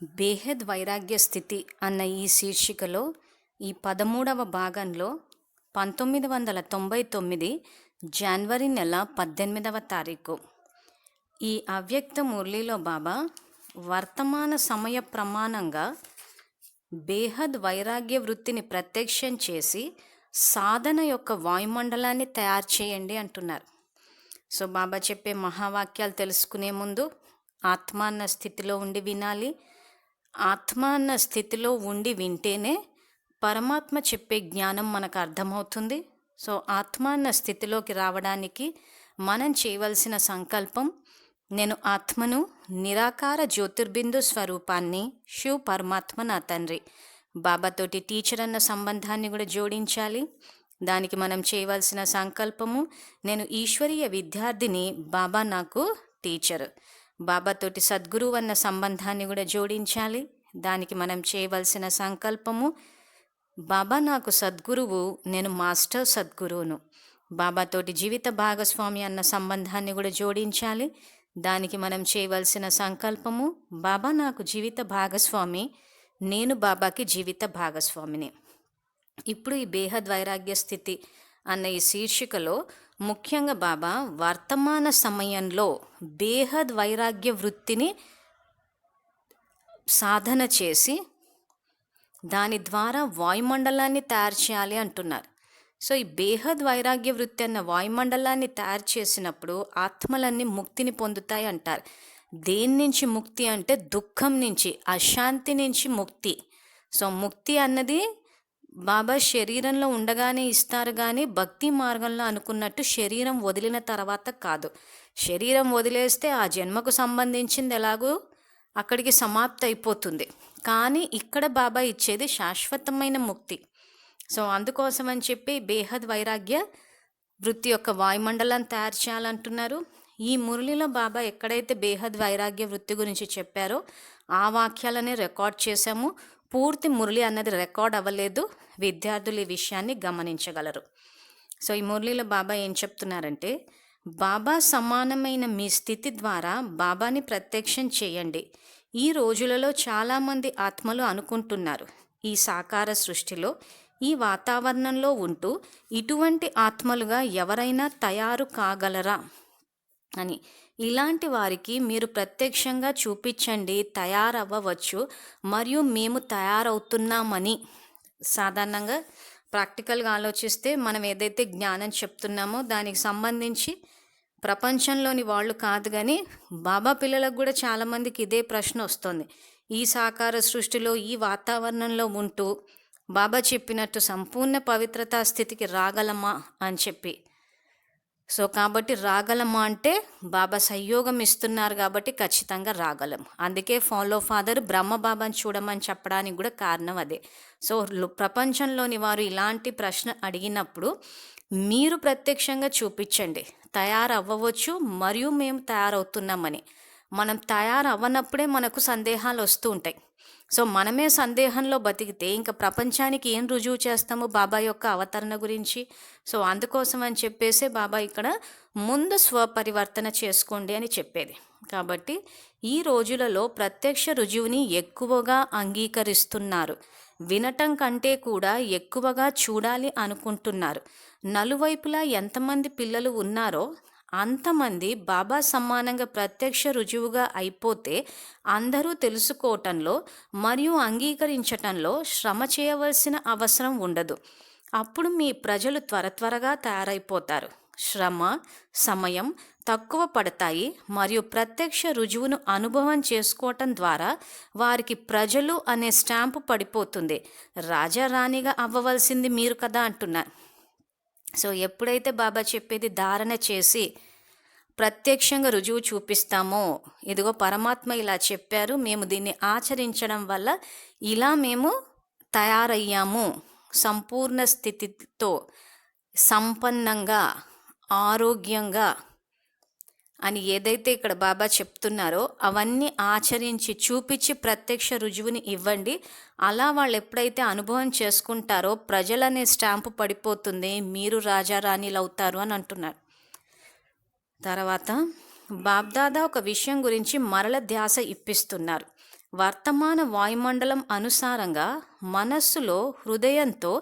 బేహద్ వైరాగ్య స్థితి అన్న ఈ శీర్షికలో ఈ 13వ భాగంలో 1999 జనవరి నెల 18వ తారీఖు ఈ అవ్యక్త మురళిలో బాబా వర్తమాన సమయ ప్రమాణంగా బేహద్ వైరాగ్య వృత్తిని ప్రత్యక్షం చేసి సాధన యొక్క వాయుమండలాన్ని తయారు చేయండి అంటున్నారు. సో బాబా చెప్పే మహావాక్యాలు తెలుసుకునే ముందు ఆత్మ అన్న స్థితిలో ఉండి వినాలి. ఆత్మ అన్న స్థితిలో ఉండి వింటేనే పరమాత్మ చెప్పే జ్ఞానం మనకు అర్థమవుతుంది. సో ఆత్మ అన్న స్థితిలోకి రావడానికి మనం చేయవలసిన సంకల్పం, నేను ఆత్మను, నిరాకార జ్యోతిర్బిందు స్వరూపాన్ని, శివ్ పరమాత్మ నా తండ్రి. బాబాతోటి టీచర్ అన్న సంబంధాన్ని కూడా జోడించాలి. దానికి మనం చేయవలసిన సంకల్పము, నేను ఈశ్వరీయ విద్యార్థిని, బాబా నాకు టీచర్. బాబాతోటి సద్గురువు అన్న సంబంధాన్ని కూడా జోడించాలి. దానికి మనం చేయవలసిన సంకల్పము, బాబా నాకు సద్గురువు, నేను మాస్టర్ సద్గురువును. బాబాతోటి జీవిత భాగస్వామి అన్న సంబంధాన్ని కూడా జోడించాలి. దానికి మనం చేయవలసిన సంకల్పము, బాబా నాకు జీవిత భాగస్వామి, నేను బాబాకి జీవిత భాగస్వామిని. ఇప్పుడు ఈ బేహద్ వైరాగ్య స్థితి అన్న ఈ శీర్షికలో ముఖ్యంగా బాబా వర్తమాన సమయంలో బేహద్ వైరాగ్య వృత్తిని సాధన చేసి దాని ద్వారా వాయుమండలాన్ని తయారు చేయాలి అంటున్నారు. సో ఈ బేహద్ వైరాగ్య వృత్తి అన్న వాయుమండలాన్ని తయారు చేసినప్పుడు ఆత్మలన్నీ ముక్తిని పొందుతాయి అంటారు. దేని నుంచి ముక్తి అంటే దుఃఖం నుంచి, అశాంతి నుంచి ముక్తి. సో ముక్తి అన్నది బాబా శరీరంలో ఉండగానే ఇస్తారు, కానీ భక్తి మార్గంలో అనుకున్నట్టు శరీరం వదిలిన తర్వాత కాదు. శరీరం వదిలేస్తే ఆ జన్మకు సంబంధించింది ఎలాగో అక్కడికి సమాప్తి అయిపోతుంది. కానీ ఇక్కడ బాబా ఇచ్చేది శాశ్వతమైన ముక్తి. సో అందుకోసం అని చెప్పి బేహద్ వైరాగ్య వృత్తి యొక్క వాయుమండలం తయారు చేయాలంటున్నారు. ఈ మురళిలో బాబా ఎక్కడైతే బేహద్ వైరాగ్య వృత్తి గురించి చెప్పారో ఆ వాక్యాలనే రికార్డ్ చేశాము. పూర్తి మురళి అన్నది రికార్డ్ అవ్వలేదు. విద్యార్థులు ఈ విషయాన్ని గమనించగలరు. సో ఈ మురళిలో బాబా ఏం చెప్తున్నారంటే, బాబా సమానమైన మీ స్థితి ద్వారా బాబాని ప్రత్యక్షం చేయండి. ఈ రోజులలో చాలామంది ఆత్మలు అనుకుంటున్నారు, ఈ సాకార సృష్టిలో ఈ వాతావరణంలో ఉంటూ ఇటువంటి ఆత్మలుగా ఎవరైనా తయారు కాగలరా అని. ఇలాంటి వారికి మీరు ప్రత్యక్షంగా చూపించండి, తయారవ్వవచ్చు, మరియు మేము తయారవుతున్నామని. సాధారణంగా ప్రాక్టికల్గా ఆలోచిస్తే మనం ఏదైతే జ్ఞానం చెప్తున్నామో దానికి సంబంధించి ప్రపంచంలోని వాళ్ళు కాదు, కానీ బాబా పిల్లలకు కూడా చాలామందికి ఇదే ప్రశ్న వస్తుంది. ఈ సాకార సృష్టిలో ఈ వాతావరణంలో ఉంటూ బాబా చెప్పినట్టు సంపూర్ణ పవిత్రతా స్థితికి రాగలమా అని చెప్పి. సో కాబట్టి రాగలమా అంటే బాబా సహయోగం ఇస్తున్నారు కాబట్టి ఖచ్చితంగా రాగలం. అందుకే ఫాలో ఫాదర్ బ్రహ్మ బాబాని చూడమని చెప్పడానికి కూడా కారణం అదే. సో ప్రపంచంలోని వారు ఇలాంటి ప్రశ్న అడిగినప్పుడు మీరు ప్రత్యక్షంగా చూపించండి, తయారవ్వవచ్చు మరియు మేము తయారవుతున్నామని. మనం తయారవ్వనప్పుడే మనకు సందేహాలు వస్తూ ఉంటాయి. సో మనమే సందేహంలో బతికితే ఇంకా ప్రపంచానికి ఏం రుజువు చేస్తాము బాబా యొక్క అవతరణ గురించి. సో అందుకోసం అని చెప్పేసి బాబా ఇక్కడ ముందు స్వపరివర్తన చేసుకోండి అని చెప్పేది. కాబట్టి ఈ రోజులలో ప్రత్యక్ష రుజువుని ఎక్కువగా అంగీకరిస్తున్నారు. వినటం కంటే కూడా ఎక్కువగా చూడాలి అనుకుంటున్నారు. నలువైపులా ఎంతమంది పిల్లలు ఉన్నారో అంతమంది బాబా సమానంగా ప్రత్యక్ష రుజువుగా అయిపోతే అందరూ తెలుసుకోవటంలో మరియు అంగీకరించటంలో శ్రమ చేయవలసిన అవసరం ఉండదు. అప్పుడు మీ ప్రజలు త్వరగా తయారైపోతారు. శ్రమ, సమయం తక్కువ పడతాయి మరియు ప్రత్యక్ష రుజువును అనుభవం చేసుకోవటం ద్వారా వారికి ప్రజలు అనే స్టాంపు పడిపోతుంది. రాజారాణిగా అవ్వవలసింది మీరు కదా అంటున్నారు. సో ఎప్పుడైతే బాబా చెప్పేది ధారణ చేసి ప్రత్యక్షంగా రుజువు చూపిస్తామో, ఇదిగో పరమాత్మ ఇలా చెప్పారు, మేము దీన్ని ఆచరించడం వల్ల ఇలా మేము తయారయ్యాము, సంపూర్ణ స్థితితో సంపన్నంగా ఆరోగ్యంగా అని ఏదైతే ఇక్కడ బాబా చెప్తున్నారో అవన్నీ ఆచరించి చూపించి ప్రత్యక్ష రుజువుని ఇవ్వండి. అలా వాళ్ళు ఎప్పుడైతే అనుభవం చేసుకుంటారో ప్రజలనే స్టాంపు పడిపోతుంది, మీరు రాజారాణిలు అవుతారు అని అంటున్నారు. తర్వాత బాబ్దాదా ఒక విషయం గురించి మరల ధ్యాస ఇప్పిస్తున్నారు. వర్తమాన వాయుమండలం అనుసారంగా మనస్సులో హృదయంతో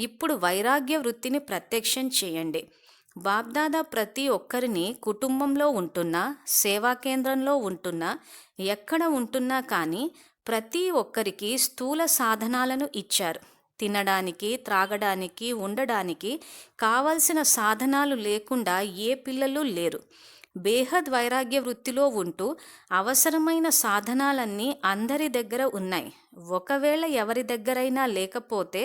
ఇప్పుడు వైరాగ్య వృత్తిని ప్రత్యక్షం చేయండి. బాబ్దాదా ప్రతి ఒక్కరిని కుటుంబంలో ఉంటున్నా, సేవా కేంద్రంలో ఉంటున్నా, ఎక్కడ ఉంటున్నా కానీ ప్రతి ఒక్కరికి స్థూల సాధనాలను ఇచ్చారు. తినడానికి, త్రాగడానికి, ఉండడానికి కావలసిన సాధనాలు లేకుండా ఏ పిల్లలు లేరు. బేహద్ వైరాగ్య వృత్తిలో ఉంటూ అవసరమైన సాధనాలన్నీ అందరి దగ్గర ఉన్నాయి. ఒకవేళ ఎవరి దగ్గరైనా లేకపోతే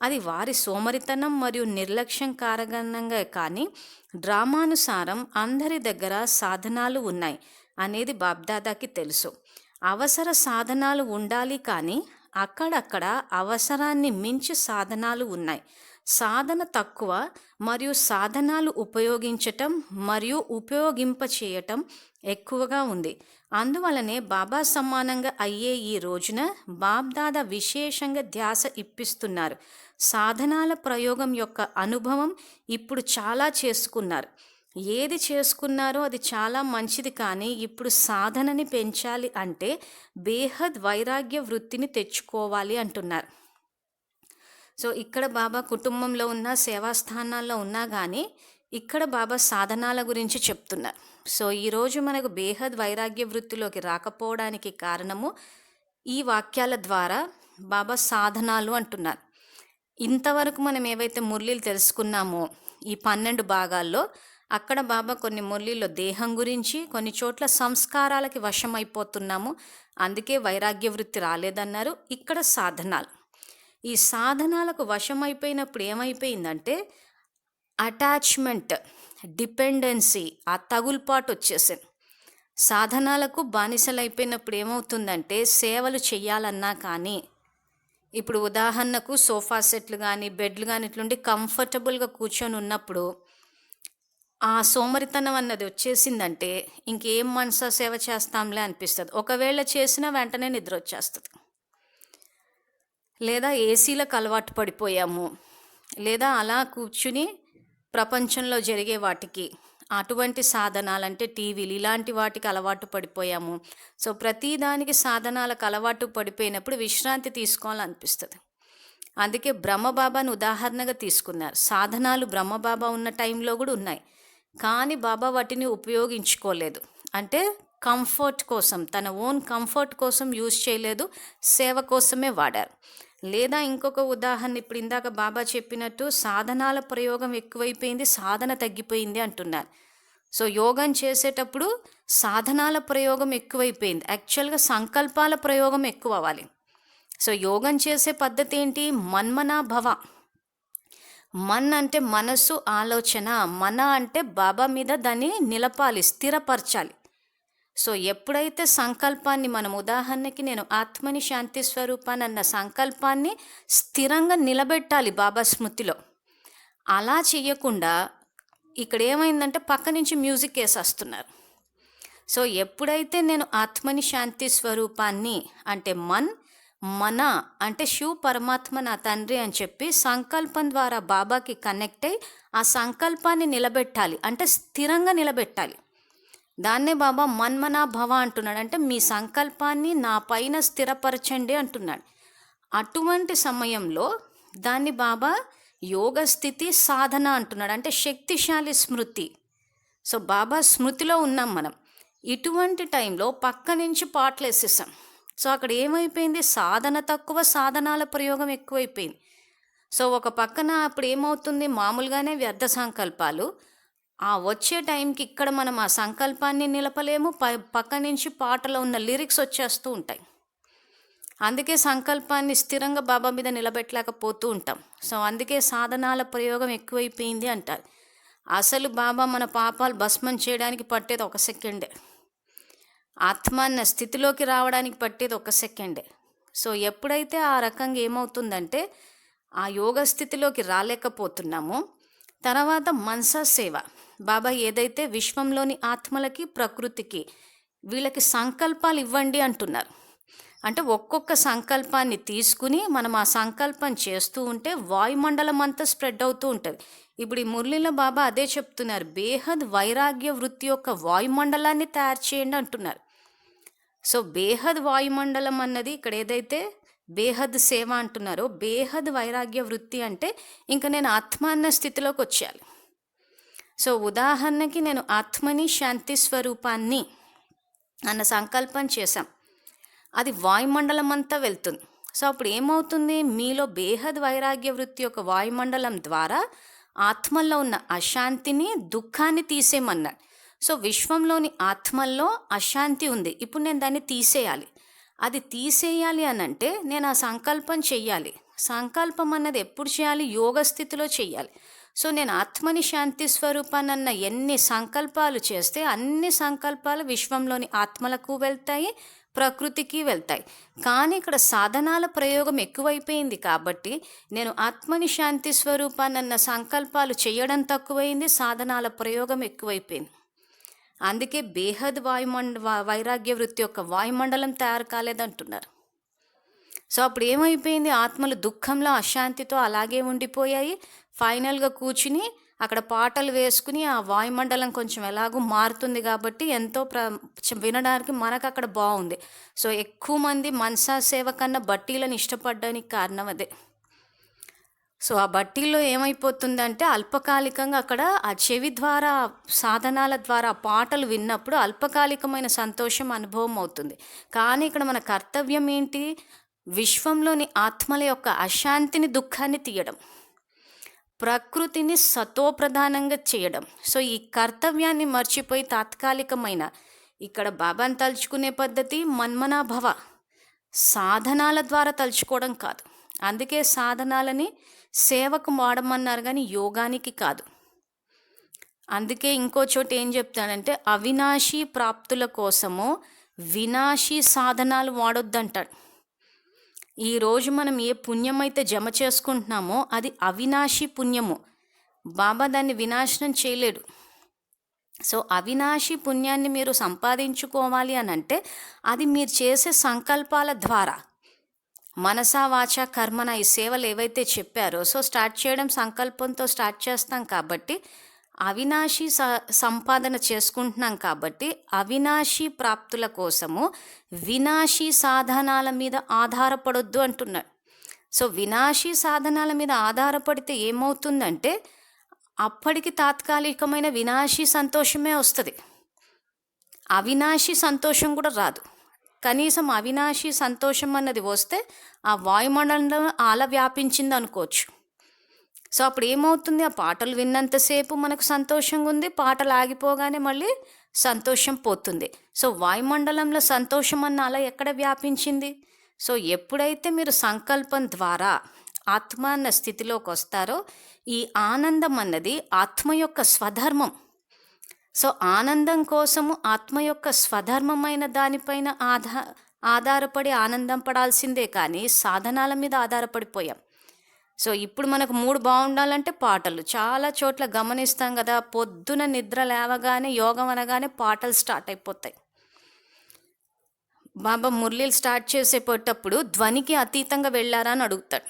అది వారి సోమరితనం మరియు నిర్లక్ష్యం కారణంగా కానీ డ్రామానుసారం అందరి దగ్గర సాధనాలు ఉన్నాయి అనేది బాబ్దాదాకి తెలుసు. అవసర సాధనాలు ఉండాలి కానీ అక్కడక్కడ అవసరాన్ని మించి సాధనాలు ఉన్నాయి. సాధన తక్కువ మరియు సాధనాలు ఉపయోగించటం మరియు ఉపయోగింపచేయటం ఎక్కువగా ఉంది. అందువలనే బాబా సమానంగా అయ్యే ఈ రోజున బాబ్దాదా విశేషంగా ధ్యాస ఇప్పిస్తున్నారు. సాధనాల ప్రయోగం యొక్క అనుభవం ఇప్పుడు చాలా చేసుకున్నారు. ఏది చేసుకున్నారో అది చాలా మంచిది, కానీ ఇప్పుడు సాధనని పెంచాలి అంటే బేహద్ వైరాగ్య వృత్తిని తెచ్చుకోవాలి అంటున్నారు. సో ఇక్కడ బాబా కుటుంబంలో ఉన్న సేవాస్థానాల్లో ఉన్నా కానీ ఇక్కడ బాబా సాధనాల గురించి చెప్తున్నారు. సో ఈరోజు మనకు బేహద్ వైరాగ్య వృత్తిలోకి రాకపోవడానికి కారణము ఈ వాక్యాల ద్వారా బాబా సాధనాలు అంటున్నారు. ఇంతవరకు మనం ఏవైతే మురళీలు తెలుసుకున్నామో ఈ 12 భాగాల్లో అక్కడ బాబా కొన్ని మురళీల్లో దేహం గురించి, కొన్ని చోట్ల సంస్కారాలకి వశమైపోతున్నాము, అందుకే వైరాగ్య వృత్తి రాలేదన్నారు. ఇక్కడ సాధనాలు, ఈ సాధనాలకు వశమైపోయినప్పుడు ఏమైపోయిందంటే అటాచ్మెంట్, డిపెండెన్సీ, ఆ తగులుపాటు వచ్చేసింది. సాధనాలకు బానిసలైపోయినప్పుడు ఏమవుతుందంటే సేవలు చెయ్యాలన్నా కానీ, ఇప్పుడు ఉదాహరణకు సోఫా సెట్లు కానీ బెడ్లు కానీ ఇట్లుండి కంఫర్టబుల్గా కూర్చొని ఉన్నప్పుడు ఆ సోమరితనం అన్నది వచ్చేసిందంటే ఇంకేం మనసా సేవ చేస్తాంలే అనిపిస్తుంది. ఒకవేళ చేసినా వెంటనే నిద్ర వచ్చేస్తుంది. లేదా ఏసీలకు అలవాటు పడిపోయాము, లేదా అలా కూర్చుని ప్రపంచంలో జరిగే వాటికి, అటువంటి సాధనాలంటే టీవీలు ఇలాంటి వాటికి అలవాటు పడిపోయాము. సో ప్రతిదానికి సాధనాలకు అలవాటు పడిపోయినప్పుడు విశ్రాంతి తీసుకోవాలనిపిస్తుంది. అందుకే బ్రహ్మబాబాను ఉదాహరణగా తీసుకున్నారు. సాధనాలు బ్రహ్మబాబా ఉన్న టైంలో కూడా ఉన్నాయి, కానీ బాబా వాటిని ఉపయోగించుకోలేదు. అంటే కంఫర్ట్ కోసం, తన ఓన్ కంఫర్ట్ కోసం యూజ్ చేయలేదు, సేవ కోసమే వాడారు. లేదా ఇంకొక ఉదాహరణ, ఇప్పుడు ఇందాక బాబా చెప్పినట్టు సాధనాల ప్రయోగం ఎక్కువైపోయింది, సాధన తగ్గిపోయింది అంటున్నారు. సో యోగం చేసేటప్పుడు సాధనాల ప్రయోగం ఎక్కువైపోయింది, యాక్చువల్గా సంకల్పాల ప్రయోగం ఎక్కువ అవ్వాలి. సో యోగం చేసే పద్ధతి ఏంటి? మన్మనా భవ. మన్ అంటే మనసు, ఆలోచన. మన అంటే బాబా మీద దాన్ని నిలపాలి, స్థిరపరచాలి. సో ఎప్పుడైతే సంకల్పాన్ని మనం, ఉదాహరణకి నేను ఆత్మని శాంతి స్వరూపాన్ని అన్న సంకల్పాన్ని స్థిరంగా నిలబెట్టాలి బాబా స్మృతిలో. అలా చెయ్యకుండా ఇక్కడ ఏమైందంటే పక్క నుంచి మ్యూజిక్ వేసేస్తున్నారు. సో ఎప్పుడైతే నేను ఆత్మని శాంతి స్వరూపాన్ని అంటే మన అంటే శివ్ పరమాత్మ నా తండ్రి అని చెప్పి సంకల్పం ద్వారా బాబాకి కనెక్ట్ అయ్యి ఆ సంకల్పాన్ని నిలబెట్టాలి, అంటే స్థిరంగా నిలబెట్టాలి. దాన్నే బాబా మన్మనా భవ అంటున్నాడు. అంటే మీ సంకల్పాన్ని నా పైన స్థిరపరచండి అంటున్నాడు. అటువంటి సమయంలో దాన్ని బాబా యోగ స్థితి సాధన అంటున్నాడు, అంటే శక్తిశాలి స్మృతి. సో బాబా స్మృతిలో ఉన్నాం మనం. ఇటువంటి టైంలో పక్క నుంచి పాటలు వేసేసాం. సో అక్కడ ఏమైపోయింది? సాధన తక్కువ, సాధనాల ప్రయోగం ఎక్కువైపోయింది. సో ఒక పక్కన అప్పుడు ఏమవుతుంది? మామూలుగానే వ్యర్థ సంకల్పాలు, ఆ వచ్చే టైంకి ఇక్కడ మనం ఆ సంకల్పాన్ని నిలపలేము, పక్క నుంచి పాటలో ఉన్న లిరిక్స్ వచ్చేస్తూ ఉంటాయి. అందుకే సంకల్పాన్ని స్థిరంగా బాబా మీద నిలబెట్టలేకపోతూ ఉంటాం. సో అందుకే సాధనాల ప్రయోగం ఎక్కువైపోయింది అంటారు. అసలు బాబా మన పాపాలు భస్మం చేయడానికి పట్టేది 1 సెకండే, ఆత్మ అన్న స్థితిలోకి రావడానికి పట్టేది 1 సెకండే. సో ఎప్పుడైతే ఆ రకంగా ఏమవుతుందంటే ఆ యోగ స్థితిలోకి రాలేకపోతున్నామో, తర్వాత మనసా సేవ, బాబా ఏదైతే విశ్వంలోని ఆత్మలకి, ప్రకృతికి, వీళ్ళకి సంకల్పాలు ఇవ్వండి అంటున్నారు. అంటే ఒక్కొక్క సంకల్పాన్ని తీసుకుని మనం ఆ సంకల్పం చేస్తూ ఉంటే వాయుమండలం అంతా స్ప్రెడ్ అవుతూ ఉంటుంది. ఇప్పుడు ఈ మురళిలో బాబా అదే చెప్తున్నారు, బేహద్ వైరాగ్య వృత్తి యొక్క వాయుమండలాన్ని తయారు చేయండి అంటున్నారు. సో బేహద్ వాయుమండలం అన్నది ఇక్కడ ఏదైతే బేహద్ సేవ అంటున్నారో, బేహద్ వైరాగ్య వృత్తి అంటే ఇంకా నేను ఆత్మ అన్న స్థితిలోకి వచ్చేయాలి. సో ఉదాహరణకి నేను ఆత్మని, శాంతి స్వరూపాన్ని అన్న సంకల్పం చేశాం, అది వాయుమండలం అంతా వెళ్తుంది. సో అప్పుడు ఏమవుతుంది, మీలో బేహద్ వైరాగ్య వృత్తి యొక్క వాయుమండలం ద్వారా ఆత్మల్లో ఉన్న అశాంతిని, దుఃఖాన్ని తీసేయమన్నాడు. సో విశ్వంలోని ఆత్మల్లో అశాంతి ఉంది, ఇప్పుడు నేను దాన్ని తీసేయాలి. అది తీసేయాలి అని అంటే నేను ఆ సంకల్పం చెయ్యాలి. సంకల్పం అన్నది ఎప్పుడు చేయాలి, యోగ స్థితిలో చెయ్యాలి. సో నేను ఆత్మని, శాంతి స్వరూపాన్ని అన్న ఎన్ని సంకల్పాలు చేస్తే అన్ని సంకల్పాలు విశ్వంలోని ఆత్మలకు వెళ్తాయి, ప్రకృతికి వెళ్తాయి. కానీ ఇక్కడ సాధనాల ప్రయోగం ఎక్కువైపోయింది కాబట్టి నేను ఆత్మని, శాంతి స్వరూపాన్ని అన్న సంకల్పాలు చేయడం తక్కువైంది, సాధనాల ప్రయోగం ఎక్కువైపోయింది. అందుకే బేహద్ వైరాగ్య వృత్తి యొక్క వాయుమండలం తయారు కాలేదంటున్నారు. సో అప్పుడు ఏమైపోయింది, ఆత్మలు దుఃఖంలో, అశాంతితో అలాగే ఉండిపోయాయి. ఫైనల్గా కూర్చుని అక్కడ పాటలు వేసుకుని ఆ వాయుమండలం కొంచెం ఎలాగూ మారుతుంది కాబట్టి ఎంతో వినడానికి మనకు అక్కడ బాగుంది. సో ఎక్కువ మంది మనసా సేవ కన్నా బట్టీలను ఇష్టపడడానికి కారణం అదే. సో ఆ బట్టీల్లో ఏమైపోతుందంటే అల్పకాలికంగా అక్కడ ఆ చెవి ద్వారా, సాధనాల ద్వారా పాటలు విన్నప్పుడు అల్పకాలికమైన సంతోషం అనుభవం అవుతుంది. కానీ ఇక్కడ మన కర్తవ్యం ఏంటి, విశ్వంలోని ఆత్మల యొక్క అశాంతిని, దుఃఖాన్ని తీయడం, ప్రకృతిని సతోప్రధానంగా చేయడం. సో ఈ కర్తవ్యాన్ని మర్చిపోయి తాత్కాలికమైన ఇక్కడ బాబాను తలుచుకునే పద్ధతి మన్మనాభవ, సాధనాల ద్వారా తలుచుకోవడం కాదు. అందుకే సాధనాలని సేవకు వాడమన్నారు కానీ యోగానికి కాదు. అందుకే ఇంకో చోట ఏం చెప్తాడంటే అవినాశీ ప్రాప్తుల కోసము వినాశీ సాధనాలు వాడొద్దంటాడు. ఈరోజు మనం ఏ పుణ్యం అయితే జమ చేసుకుంటున్నామో అది అవినాశీ పుణ్యము, బాబా దాన్ని వినాశనం చేయలేడు. సో అవినాశీ పుణ్యాన్ని మీరు సంపాదించుకోవాలి అని అంటే అది మీరు చేసే సంకల్పాల ద్వారా, మనసా వాచ కర్మన ఈ సేవలు ఏవైతే చెప్పారో, సో స్టార్ట్ చేయడం సంకల్పంతో స్టార్ట్ చేస్తాం కాబట్టి అవినాశీ సంపాదన చేసుకుంటున్నాం కాబట్టి అవినాశీ ప్రాప్తుల కోసము వినాశీ సాధనాల మీద ఆధారపడొద్దు అంటున్నాడు. సో వినాశీ సాధనాల మీద ఆధారపడితే ఏమవుతుందంటే అప్పటికి తాత్కాలికమైన వినాశీ సంతోషమే వస్తుంది, అవినాశీ సంతోషం కూడా రాదు. కనీసం అవినాశీ సంతోషం అన్నది వస్తే ఆ వాయుమండలంలో ఆల వ్యాపించింది అనుకోవచ్చు. సో అప్పుడు ఏమవుతుంది, ఆ పాటలు విన్నంతసేపు మనకు సంతోషంగా ఉంది, పాటలు ఆగిపోగానే మళ్ళీ సంతోషం పోతుంది. సో వాయుమండలంలో సంతోషం అన్న అలా ఎక్కడ వ్యాపించింది. సో ఎప్పుడైతే మీరు సంకల్పం ద్వారా ఆత్మ అన్న స్థితిలోకి వస్తారో ఈ ఆనందం అన్నది ఆత్మ యొక్క స్వధర్మం. సో ఆనందం కోసము ఆత్మ యొక్క స్వధర్మమైన దానిపైన ఆధారపడి ఆనందం పడాల్సిందే కానీ సాధనాల మీద ఆధారపడిపోయాం. సో ఇప్పుడు మనకు మూడు బాగుండాలంటే పాటలు, చాలా చోట్ల గమనిస్తాం కదా, పొద్దున నిద్ర లేవగానే యోగం అనగానే పాటలు స్టార్ట్ అయిపోతాయి. బాబా మురళీలు స్టార్ట్ చేసేటప్పుడు ధ్వనికి అతీతంగా వెళ్ళారా అని అడుగుతాడు.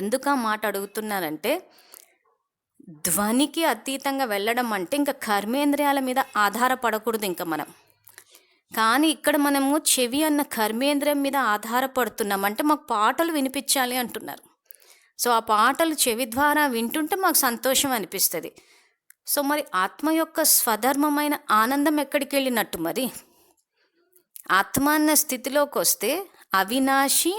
ఎందుకు ఆ మాట అడుగుతున్నానంటే ధ్వనికి అతీతంగా వెళ్ళడం అంటే ఇంకా కర్మేంద్రియాల మీద ఆధారపడకూడదు ఇంకా మనం. కానీ ఇక్కడ మనము చెవి అన్న కర్మేంద్రియం మీద ఆధారపడుతున్నాం అంటే మాకు పాటలు వినిపించాలి అంటున్నారు. సో ఆ పాటలు చెవి ద్వారా వింటుంటే మాకు సంతోషం అనిపిస్తుంది. సో మరి ఆత్మ యొక్క స్వధర్మమైన ఆనందం ఎక్కడికి వెళ్ళినట్టు, మరి ఆత్మ అన్న స్థితిలోకి వస్తే అవినాశి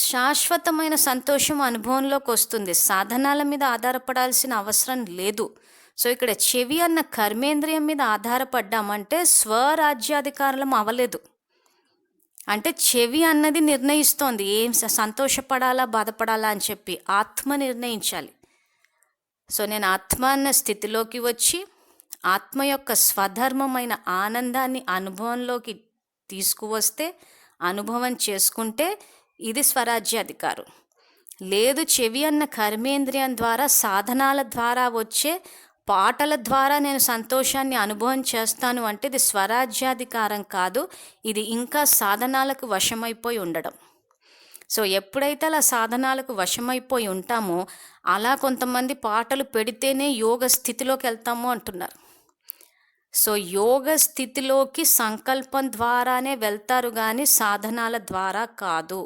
శాశ్వతమైన సంతోషం అనుభవంలోకి వస్తుంది, సాధనాల మీద ఆధారపడాల్సిన అవసరం లేదు. సో ఇక్కడ చెవి అన్న కర్మేంద్రియం మీద ఆధారపడ్డామంటే స్వరాజ్యాధికారం అవ్వలేదు. అంటే చెవి అన్నది నిర్ణయిస్తోంది ఏం సంతోషపడాలా బాధపడాలా అని చెప్పి, ఆత్మ నిర్ణయించాలి. సో నేను ఆత్మ అన్న స్థితిలోకి వచ్చి ఆత్మ యొక్క స్వధర్మమైన ఆనందాన్ని అనుభవంలోకి తీసుకువస్తే, అనుభవం చేసుకుంటే ఇది స్వరాజ్యాధికారం. లేదు చెవి అన్న కర్మేంద్రియం ద్వారా, సాధనాల ద్వారా వచ్చే పాటల ద్వారా నేను సంతోషాన్ని అనుభవం చేస్తాను అంటే ఇది స్వరాజ్యాధికారం కాదు, ఇది ఇంకా సాధనాలకు వశమైపోయి ఉండడం. సో ఎప్పుడైతే అలా సాధనాలకు వశమైపోయి ఉంటామో అలా కొంతమంది పాటలు పెడితేనే యోగ స్థితిలోకి వెళ్తాము అంటున్నారు. సో యోగ స్థితిలోకి సంకల్పం ద్వారానే వెళ్తారు కానీ సాధనాల ద్వారా కాదు.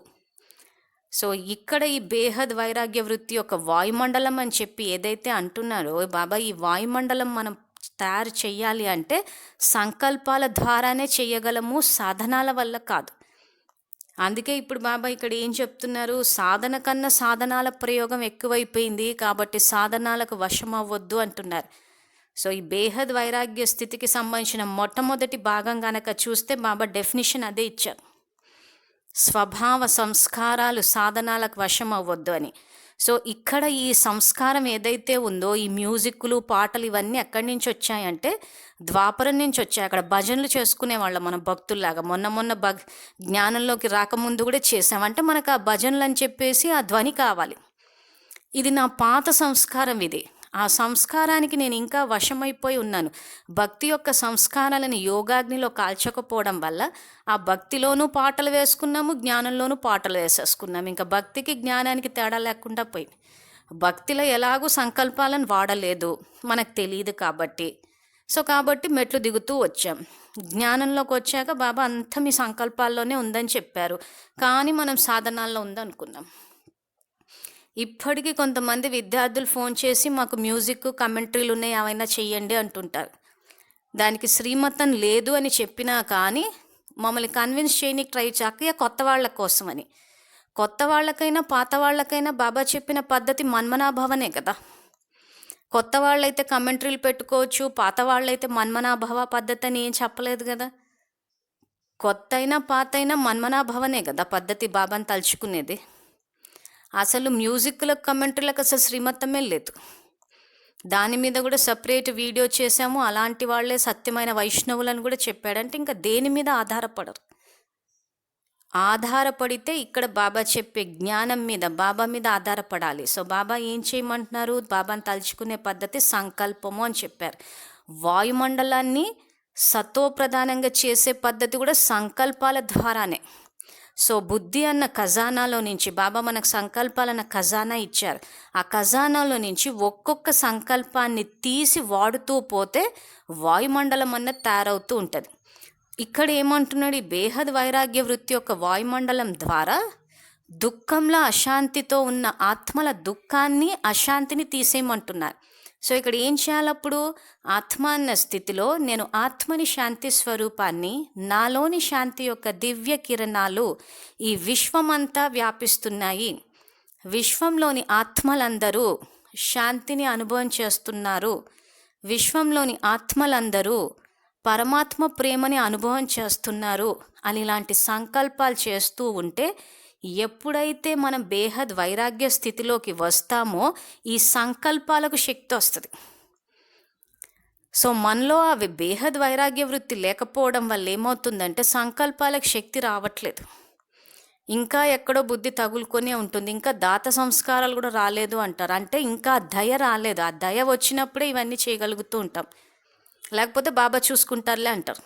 సో ఇక్కడ ఈ బేహద్ వైరాగ్య వృత్తి యొక్క వాయుమండలం అని చెప్పి ఏదైతే అంటున్నారో బాబా, ఈ వాయుమండలం మనం తయారు చెయ్యాలి అంటే సంకల్పాల ద్వారానే చెయ్యగలము, సాధనాల వల్ల కాదు. అందుకే ఇప్పుడు బాబా ఇక్కడ ఏం చెప్తున్నారు, సాధన కన్నా సాధనాల ప్రయోగం ఎక్కువైపోయింది కాబట్టి సాధనాలకు వశం అవ్వద్దు అంటున్నారు. సో ఈ బేహద్ వైరాగ్య స్థితికి సంబంధించిన మొట్టమొదటి భాగం కనుక చూస్తే బాబా డెఫినిషన్ అదే ఇచ్చారు, స్వభావ సంస్కారాలు సాధనాలకు వశం అవ్వద్దు అని. సో ఇక్కడ ఈ సంస్కారం ఏదైతే ఉందో, ఈ మ్యూజిక్లు పాటలు ఇవన్నీ ఎక్కడి నుంచి వచ్చాయంటే ద్వాపరం నుంచి వచ్చాయి. అక్కడ భజనలు చేసుకునేవాళ్ళం మనం భక్తుల్లాగా. మొన్న జ్ఞానంలోకి రాకముందు కూడా చేసామంటే మనకు ఆ భజనలు అని చెప్పేసి ఆ ధ్వని కావాలి. ఇది నా పాత సంస్కారం, ఇది ఆ సంస్కారానికి నేను ఇంకా వశమైపోయి ఉన్నాను. భక్తి యొక్క సంస్కారాలను యోగాగ్నిలో కాల్చకపోవడం వల్ల ఆ భక్తిలోనూ పాటలు వేసుకున్నాము, జ్ఞానంలోనూ పాటలు వేసేసుకున్నాము. ఇంకా భక్తికి జ్ఞానానికి తేడా లేకుండా పోయింది. భక్తిలో ఎలాగూ సంకల్పాలను వాడలేదు, మనకు తెలియదు కాబట్టి. సో కాబట్టి మెట్లు దిగుతూ వచ్చాం. జ్ఞానంలోకి వచ్చాక బాబా అంతా మీ సంకల్పాల్లోనే ఉందని చెప్పారు, కానీ మనం సాధనాల్లో ఉందనుకున్నాం. ఇప్పటికీ కొంతమంది విద్యార్థులు ఫోన్ చేసి మాకు మ్యూజిక్ కమెంటరీలు ఉన్నాయి ఏమైనా చెయ్యండి అంటుంటారు. దానికి శ్రీమతం లేదు అని చెప్పినా కానీ మమ్మల్ని కన్విన్స్ చేయడానికి ట్రై చేయక కొత్త వాళ్ళ కోసమని. కొత్త వాళ్ళకైనా పాత వాళ్ళకైనా బాబా చెప్పిన పద్ధతి మన్మనాభవనే కదా. కొత్త వాళ్ళైతే కమెంటరీలు పెట్టుకోవచ్చు, పాత వాళ్ళైతే మన్మనాభవ పద్ధతి అని ఏం చెప్పలేదు కదా. కొత్త అయినా పాత అయినా మన్మనాభవనే కదా పద్ధతి బాబాని తలుచుకునేది. అసలు మ్యూజిక్లకు కమెంటరీలకు అసలు శ్రీమతమే లేదు. దాని మీద కూడా సపరేట్ వీడియో చేశాము. అలాంటి వాళ్ళే సత్యమైన వైష్ణవులను కూడా చెప్పాడంటే ఇంకా దేని మీద ఆధారపడరు. ఆధారపడితే ఇక్కడ బాబా చెప్పే జ్ఞానం మీద, బాబా మీద ఆధారపడాలి. సో బాబా ఏం చేయమంటున్నారు, బాబాని తలుచుకునే పద్ధతి సంకల్పము అని చెప్పారు. వాయుమండలాన్ని సతోప్రధానంగా చేసే పద్ధతి కూడా సంకల్పాల ద్వారానే. సో బుద్ధి అన్న ఖజానాలో నుంచి బాబా మనకు సంకల్పాలన్న ఖజానా ఇచ్చారు. ఆ ఖజానాలో నుంచి ఒక్కొక్క సంకల్పాన్ని తీసి వాడుతూ పోతే వాయుమండలం అన్నది తయారవుతూ ఉంటుంది. ఇక్కడ ఏమంటున్నాడు, ఈ బేహద్ వైరాగ్య వృత్తి యొక్క వాయుమండలం ద్వారా దుఃఖంలో అశాంతితో ఉన్న ఆత్మల దుఃఖాన్ని అశాంతిని తీసేయమంటున్నారు. సో ఇక్కడ ఏం చేయాలప్పుడు, ఆత్మ అన్న స్థితిలో నేను ఆత్మని శాంతి స్వరూపాన్ని, నాలోని శాంతి యొక్క దివ్య కిరణాలు ఈ విశ్వమంతా వ్యాపిస్తున్నాయి. విశ్వంలోని ఆత్మలందరూ శాంతిని అనుభవం చేస్తున్నారు. విశ్వంలోని ఆత్మలందరూ పరమాత్మ ప్రేమని అనుభవం చేస్తున్నారు అని ఇలాంటి సంకల్పాలు చేస్తూ ఉంటే ఎప్పుడైతే మనం బేహద్ వైరాగ్య స్థితిలోకి వస్తామో ఈ సంకల్పాలకు శక్తి వస్తుంది. సో మనలో అవి బేహద్ వైరాగ్య వృత్తి లేకపోవడం వల్ల ఏమవుతుందంటే సంకల్పాలకు శక్తి రావట్లేదు, ఇంకా ఎక్కడో బుద్ధి తగులుకొనే ఉంటుంది, ఇంకా దాత సంస్కారాలు కూడా రాలేదు అంటారు. అంటే ఇంకా దయ రాలేదు. ఆ దయ వచ్చినప్పుడే ఇవన్నీ చేయగలుగుతూ ఉంటాం, లేకపోతే బాబా చూసుకుంటారులే అంటారు.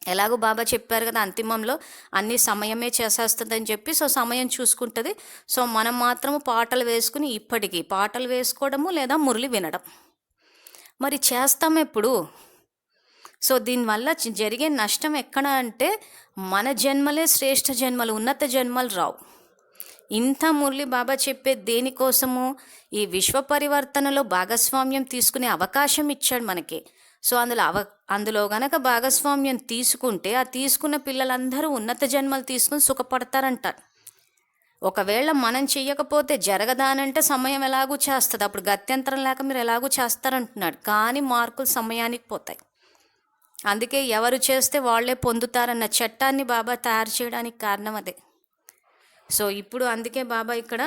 ఎలాగో బాబా చెప్పారు కదా అంతిమంలో అన్ని సమయమే చేసేస్తుందని చెప్పి. సో సమయం చూసుకుంటుంది. సో మనం మాత్రము పాటలు వేసుకుని ఇప్పటికీ పాటలు వేసుకోవడము లేదా మురళి వినడం. మరి చేస్తాం ఎప్పుడు? సో దీనివల్ల జరిగే నష్టం ఎక్కడ అంటే మన జన్మలే శ్రేష్ఠ జన్మలు, ఉన్నత జన్మలు రావు. ఇంత మురళి బాబా చెప్పే దేనికోసము, ఈ విశ్వ పరివర్తనలో భాగస్వామ్యం తీసుకునే అవకాశం ఇచ్చాడు మనకి. సో అందులో గనక భాగస్వామ్యం తీసుకుంటే ఆ తీసుకున్న పిల్లలందరూ ఉన్నత జన్మలు తీసుకుని సుఖపడతారంటారు. ఒకవేళ మనం చెయ్యకపోతే జరగదానంటే సమయం ఎలాగూ చేస్తుంది, అప్పుడు గత్యంతరం లేక మీరు ఎలాగూ చేస్తారంటున్నాడు. కానీ మార్కులు సమయానికి పోతాయి. అందుకే ఎవరు చేస్తే వాళ్ళే పొందుతారన్న చట్టాన్ని బాబా తయారు చేయడానికి కారణం అదే. సో ఇప్పుడు అందుకే బాబా ఇక్కడ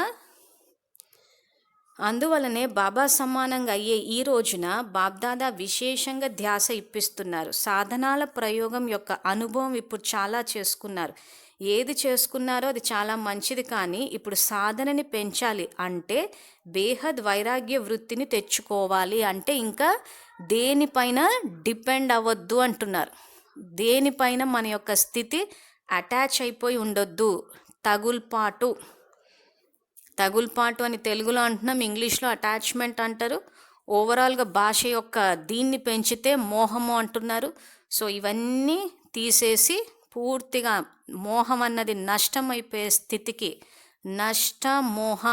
అందువలనే బాబా సమానంగా అయ్యే ఈ రోజున బాబ్దాదా విశేషంగా ధ్యాస ఇప్పిస్తున్నారు. సాధనాల ప్రయోగం యొక్క అనుభవం ఇప్పుడు చాలా చేసుకున్నారు. ఏది చేసుకున్నారో అది చాలా మంచిది, కానీ ఇప్పుడు సాధనని పెంచాలి అంటే బేహద్ వైరాగ్య వృత్తిని తెచ్చుకోవాలి అంటే ఇంకా దేనిపైన డిపెండ్ అవ్వద్దు అంటున్నారు. దేనిపైన మన యొక్క స్థితి అటాచ్ అయిపోయి ఉండొద్దు. తగుల్పాటు అని తెలుగులో అంటున్నాం, ఇంగ్లీష్లో అటాచ్మెంట్ అంటారు, ఓవరాల్గా భాష యొక్క దీన్ని పెంచితే మోహము అంటున్నారు. సో ఇవన్నీ తీసేసి పూర్తిగా మోహం అన్నది నష్టమైపోయే స్థితికి, నష్ట మోహ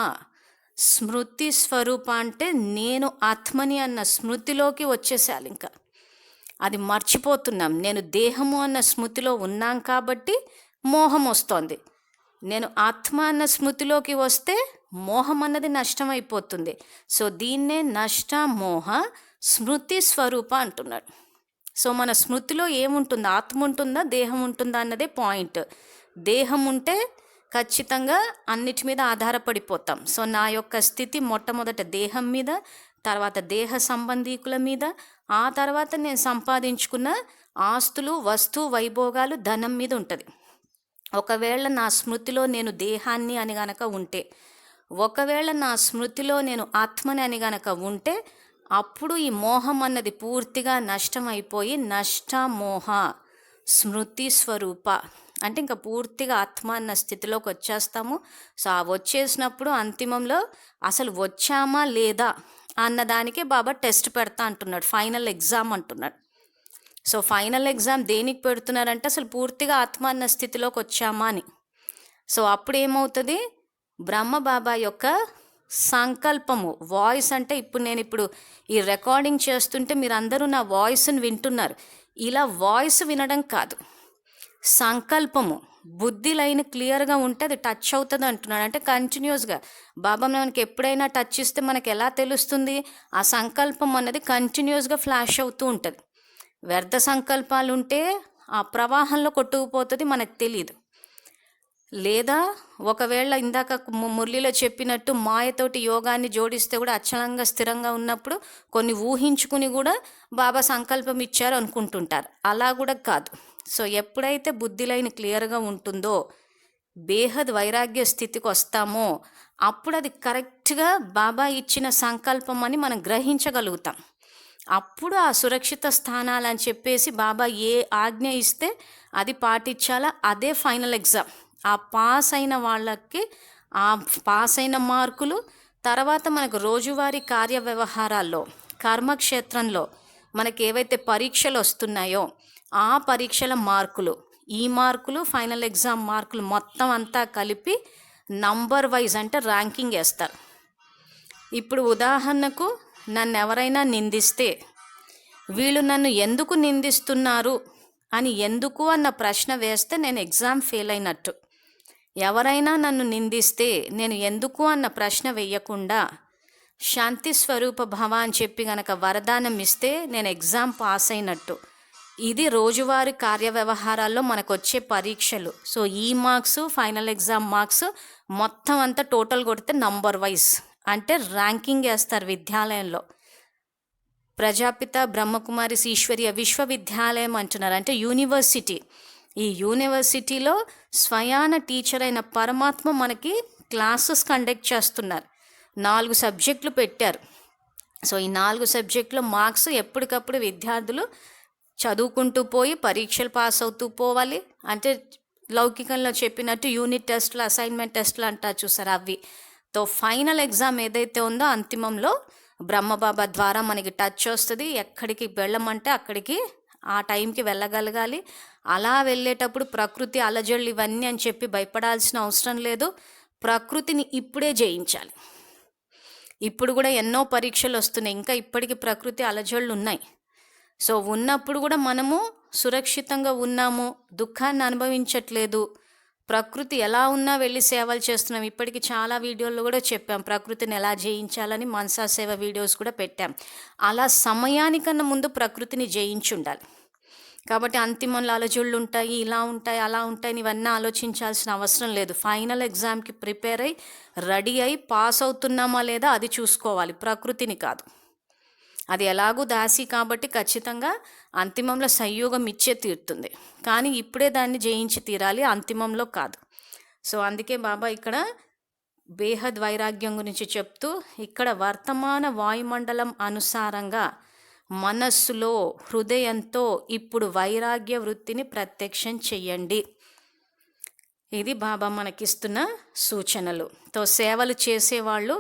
స్మృతి స్వరూప అంటే నేను ఆత్మని అన్న స్మృతిలోకి వచ్చేసాలి. ఇంకా అది మర్చిపోతున్నాం. నేను దేహము అన్న స్మృతిలో ఉన్నాం కాబట్టి మోహం వస్తోంది. నేను ఆత్మ అన్న స్మృతిలోకి వస్తే మోహం అన్నది నష్టమైపోతుంది. సో దీన్నే నష్ట మోహ స్మృతి స్వరూప అంటున్నాడు. సో మన స్మృతిలో ఏముంటుందో, ఆత్మ ఉంటుందా దేహం ఉంటుందా అన్నదే పాయింట్. దేహం ఉంటే ఖచ్చితంగా అన్నిటి మీద ఆధారపడిపోతాం. సో నా యొక్క స్థితి మొట్టమొదట దేహం మీద, తర్వాత దేహ సంబంధీకుల మీద, ఆ తర్వాత నేను సంపాదించుకున్న ఆస్తులు, వస్తు వైభోగాలు, ధనం మీద ఉంటుంది. ఒకవేళ నా స్మృతిలో నేను దేహాన్ని అని గనక ఉంటే, ఒకవేళ నా స్మృతిలో నేను ఆత్మని అని గనక ఉంటే, అప్పుడు ఈ మోహం అన్నది పూర్తిగా నష్టమైపోయి నష్టమోహ స్మృతి స్వరూప అంటే ఇంకా పూర్తిగా ఆత్మ అన్న స్థితిలోకి వచ్చేస్తాము. సో ఆ వచ్చేసినప్పుడు అంతిమంలో అసలు వచ్చామా లేదా అన్నదానికే బాబా టెస్ట్ పెడతా అంటున్నాడు, ఫైనల్ ఎగ్జామ్ అంటున్నాడు. సో ఫైనల్ ఎగ్జామ్ దేనికి పెడుతున్నారంటే అసలు పూర్తిగా ఆత్మ అన్న స్థితిలోకి వచ్చామా అని. సో అప్పుడు ఏమవుతుంది, బ్రహ్మ బాబా యొక్క సంకల్పము, వాయిస్ అంటే ఇప్పుడు నేను ఈ రికార్డింగ్ చేస్తుంటే మీరు అందరూ నా వాయిస్ని వింటున్నారు. ఇలా వాయిస్ వినడం కాదు, సంకల్పము బుద్ధి లైన్ క్లియర్గా ఉంటే అది టచ్ అవుతుంది అంటున్నాడు. అంటే కంటిన్యూస్గా బాబా మనకి ఎప్పుడైనా టచ్ ఇస్తే మనకు ఎలా తెలుస్తుంది, ఆ సంకల్పం అన్నది కంటిన్యూస్గా ఫ్లాష్ అవుతూ ఉంటుంది. వ్యర్థ సంకల్పాలు ఉంటే ఆ ప్రవాహంలో కొట్టుకుపోతుంది, మనకు తెలియదు. లేదా ఒకవేళ ఇందాక మురళిలో చెప్పినట్టు మాయతోటి యోగాన్ని జోడిస్తే కూడా అచలంగా స్థిరంగా ఉన్నప్పుడు కొన్ని ఊహించుకుని కూడా బాబా సంకల్పం ఇచ్చారు అనుకుంటుంటారు. అలా కూడా కాదు. సో ఎప్పుడైతే బుద్ధి లైన్ క్లియర్గా ఉంటుందో, బేహద్ వైరాగ్య స్థితికి వస్తామో, అప్పుడు అది కరెక్ట్గా బాబా ఇచ్చిన సంకల్పం అని మనం గ్రహించగలుగుతాం. అప్పుడు ఆ సురక్షిత స్థానాలని చెప్పేసి బాబా ఏ ఆజ్ఞ ఇస్తే అది పాటించాలా, అదే ఫైనల్ ఎగ్జామ్. ఆ పాస్ అయిన వాళ్ళకి ఆ పాస్ అయిన మార్కులు, తర్వాత మనకు రోజువారీ కార్య వ్యవహారాల్లో, కర్మక్షేత్రంలో మనకి ఏవైతే పరీక్షలు వస్తున్నాయో ఆ పరీక్షల మార్కులు, ఈ మార్కులు ఫైనల్ ఎగ్జామ్ మార్కులు మొత్తం అంతా కలిపి నంబర్ వైజ్ అంటే ర్యాంకింగ్ వేస్తారు. ఇప్పుడు ఉదాహరణకు నన్ను ఎవరైనా నిందిస్తే, వీళ్ళు నన్ను ఎందుకు నిందిస్తున్నారు అని ఎందుకు అన్న ప్రశ్న వేస్తే నేను ఎగ్జామ్ ఫెయిల్ అయినట్టు. ఎవరైనా నన్ను నిందిస్తే నేను ఎందుకు అన్న ప్రశ్న వేయకుండా శాంతి స్వరూప భవ అని చెప్పి గనక వరదానం ఇస్తే నేను ఎగ్జామ్ పాస్ అయినట్టు. ఇది రోజువారీ కార్య వ్యవహారాల్లో మనకు వచ్చే పరీక్షలు. సో ఈ మార్క్స్, ఫైనల్ ఎగ్జామ్ మార్క్స్ మొత్తం అంతా టోటల్ కొడితే నంబర్ వైజ్ అంటే ర్యాంకింగ్ వేస్తారు విద్యాలయంలో. ప్రజాపిత బ్రహ్మకుమారి ఈశ్వరీయ విశ్వవిద్యాలయం అంటున్నారు, అంటే యూనివర్సిటీ. ఈ యూనివర్సిటీలో స్వయాన టీచర్ అయిన పరమాత్మ మనకి క్లాసెస్ కండక్ట్ చేస్తున్నారు. 4 సబ్జెక్టులు పెట్టారు. సో ఈ 4 సబ్జెక్టులో మార్క్స్ ఎప్పటికప్పుడు విద్యార్థులు చదువుకుంటూ పోయి పరీక్షలు పాస్ అవుతూ పోవాలి. అంటే లౌకికంలో చెప్పినట్టు యూనిట్ టెస్టులు, అసైన్మెంట్ టెస్టులు అంటారు చూసారు, అవి. తో ఫైనల్ ఎగ్జామ్ ఏదైతే ఉందో అంతిమంలో బ్రహ్మబాబా ద్వారా మనకి టచ్ వస్తుంది. ఎక్కడికి వెళ్ళమంటే అక్కడికి ఆ టైంకి వెళ్ళగలగాలి. అలా వెళ్ళేటప్పుడు ప్రకృతి అలజడులు ఇవన్నీ అని చెప్పి భయపడాల్సిన అవసరం లేదు. ప్రకృతిని ఇప్పుడే జయించాలి. ఇప్పుడు కూడా ఎన్నో పరీక్షలు వస్తున్నాయి, ఇంకా ఇప్పటికీ ప్రకృతి అలజడులు ఉన్నాయి. సో ఉన్నప్పుడు కూడా మనము సురక్షితంగా ఉన్నాము, దుఃఖాన్ని అనుభవించట్లేదు. ప్రకృతి ఎలా ఉన్నా వెళ్ళి సేవలు చేస్తున్నాం. ఇప్పటికి చాలా వీడియోల్లో కూడా చెప్పాం ప్రకృతిని ఎలా జయించాలని, మనసా సేవ వీడియోస్ కూడా పెట్టాం. అలా సమయానికన్నా ముందు ప్రకృతిని జయించి ఉండాలి. కాబట్టి అంతిమంలో అలజడులు ఉంటాయి, ఇలా ఉంటాయి, అలా ఉంటాయి, ఇవన్నీ ఆలోచించాల్సిన అవసరం లేదు. ఫైనల్ ఎగ్జామ్కి ప్రిపేర్ అయ్యి రెడీ అయ్యి పాస్ అవుతున్నామా లేదా అది చూసుకోవాలి, ప్రకృతిని కాదు. అది ఎలాగూ దాసి కాబట్టి ఖచ్చితంగా అంతిమంలో సంయోగం ఇచ్చే తీరుతుంది. కానీ ఇప్పుడే దాన్ని జయించి తీరాలి, అంతిమంలో కాదు. సో అందుకే బాబా ఇక్కడ బేహద్ వైరాగ్యం గురించి చెప్తూ ఇక్కడ వర్తమాన వాయుమండలం అనుసారంగా మనస్సులో, హృదయంతో ఇప్పుడు వైరాగ్య వృత్తిని ప్రత్యక్షం చెయ్యండి. ఇది బాబా మనకిస్తున్న సూచనలు. సేవలు చేసేవాళ్ళు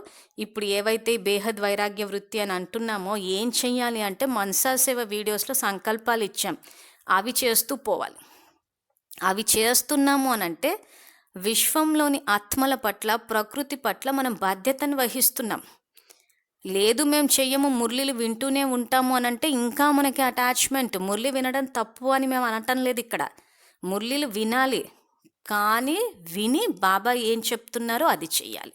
ఇప్పుడు ఏవైతే ఈ బేహద్ వైరాగ్య వృత్తి అని అంటున్నామో ఏం చెయ్యాలి అంటే మనసా సేవ వీడియోస్లో సంకల్పాలు ఇచ్చాం, అవి చేస్తూ పోవాలి. అవి చేస్తున్నాము అనంటే విశ్వంలోని ఆత్మల పట్ల, ప్రకృతి పట్ల మనం బాధ్యతను వహిస్తున్నాం. లేదు మేము చెయ్యము, మురళిలు వింటూనే ఉంటాము అనంటే ఇంకా మనకి అటాచ్మెంట్. మురళి వినడం తప్పు అని మేము అనటం లేదు ఇక్కడ. మురళిలు వినాలి, కానీ విని బాబా ఏం చెప్తున్నారో అది చెయ్యాలి.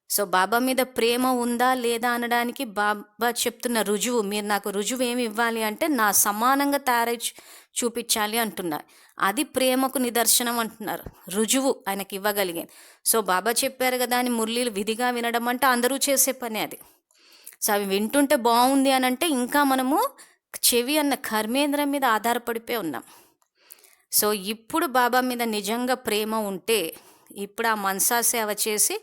సో బాబా మీద ప్రేమ ఉందా లేదా అనడానికి బాబా చెప్తున్న రుజువు, మీరు నాకు రుజువు ఏమి ఇవ్వాలి అంటే నా సమానంగా తయారై చూపించాలి అంటున్నారు. అది ప్రేమకు నిదర్శనం అంటున్నారు, రుజువు ఆయనకి ఇవ్వగలిగింది. సో బాబా చెప్పారు కదా అని మురళీలు విధిగా వినడం అంటే అందరూ చేసే పని అది. సో అవి వింటుంటే బాగుంది అని అంటే ఇంకా మనము చెవి అన్న కర్మేంద్రం మీద ఆధారపడిపోయి ఉన్నాం. సో ఇప్పుడు బాబా మీద నిజంగా ప్రేమ ఉంటే ఇప్పుడు ఆ మనసా సేవ చేసి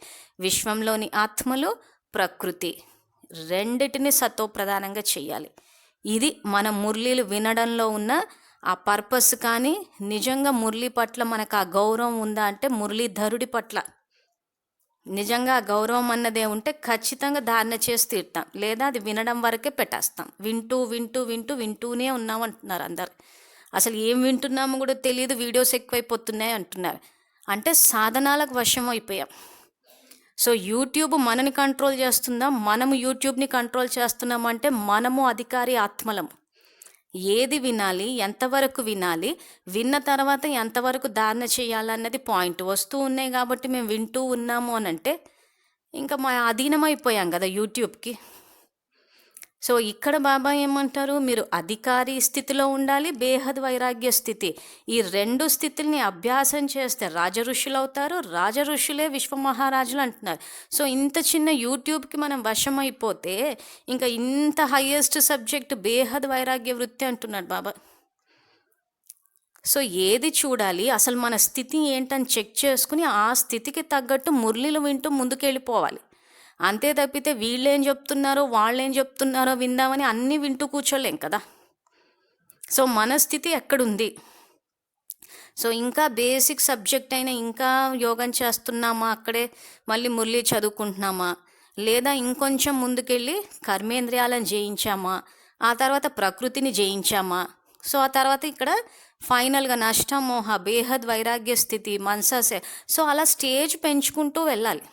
విశ్వంలోని ఆత్మలు, ప్రకృతి రెండిటిని సతోప్రధానంగా చేయాలి. ఇది మన మురళీలు వినడంలో ఉన్న ఆ పర్పస్. కానీ నిజంగా మురళి పట్ల మనకు ఆ గౌరవం ఉందా అంటే మురళీధరుడి పట్ల నిజంగా ఆ గౌరవం అన్నదే ఉంటే ఖచ్చితంగా ధారణ చేసి తీరుతాం, లేదా అది వినడం వరకే పెట్టేస్తాం. వింటూనే ఉన్నాం అంటున్నారు అందరు. అసలు ఏం వింటున్నామో కూడా తెలియదు, వీడియోస్ ఎక్కువైపోతున్నాయి అంటున్నారు. అంటే సాధనాలకు వశం అయిపోయాం. సో యూట్యూబ్ మనని కంట్రోల్ చేస్తుందా, మనము యూట్యూబ్ని కంట్రోల్ చేస్తున్నామంటే మనము అధికారి ఆత్మలము. ఏది వినాలి, ఎంతవరకు వినాలి, విన్న తర్వాత ఎంతవరకు ధారణ చేయాలన్నది పాయింట్. వస్తూ ఉన్నాయి కాబట్టి మేము వింటూ ఉన్నాము అనంటే ఇంకా మా అధీనమైపోయాం కదా యూట్యూబ్కి. సో ఇక్కడ బాబా ఏమంటారు, మీరు అధికారి స్థితిలో ఉండాలి, బేహద్ వైరాగ్య స్థితి. ఈ రెండు స్థితుల్ని అభ్యాసం చేస్తే రాజఋషులు అవుతారు, రాజఋషులే విశ్వమహారాజులు అంటున్నారు. సో ఇంత చిన్న యూట్యూబ్కి మనం వశమైపోతే ఇంకా ఇంత హయ్యెస్ట్ సబ్జెక్ట్ బేహద్ వైరాగ్య వృత్తి అంటున్నాడు బాబా. సో ఏది చూడాలి, అసలు మన స్థితి ఏంటని చెక్ చేసుకుని ఆ స్థితికి తగ్గట్టు మురళిలు వింటూ ముందుకెళ్ళిపోవాలి. అంతే తప్పితే వీళ్ళేం చెప్తున్నారో వాళ్ళేం చెప్తున్నారో విందామని అన్నీ వింటూ కూర్చోలేం కదా. సో మన స్థితి ఎక్కడుంది, సో ఇంకా బేసిక్ సబ్జెక్ట్ అయినా ఇంకా యోగం చేస్తున్నామా, అక్కడే మళ్ళీ మురళి చదువుకుంటున్నామా, లేదా ఇంకొంచెం ముందుకెళ్ళి కర్మేంద్రియాలను జయించామా, ఆ తర్వాత ప్రకృతిని జయించామా. సో ఆ తర్వాత ఇక్కడ ఫైనల్గా నష్టమోహ బేహద్ వైరాగ్య స్థితి మనసాసే. సో అలా స్టేజ్ పెంచుకుంటూ వెళ్ళాలి.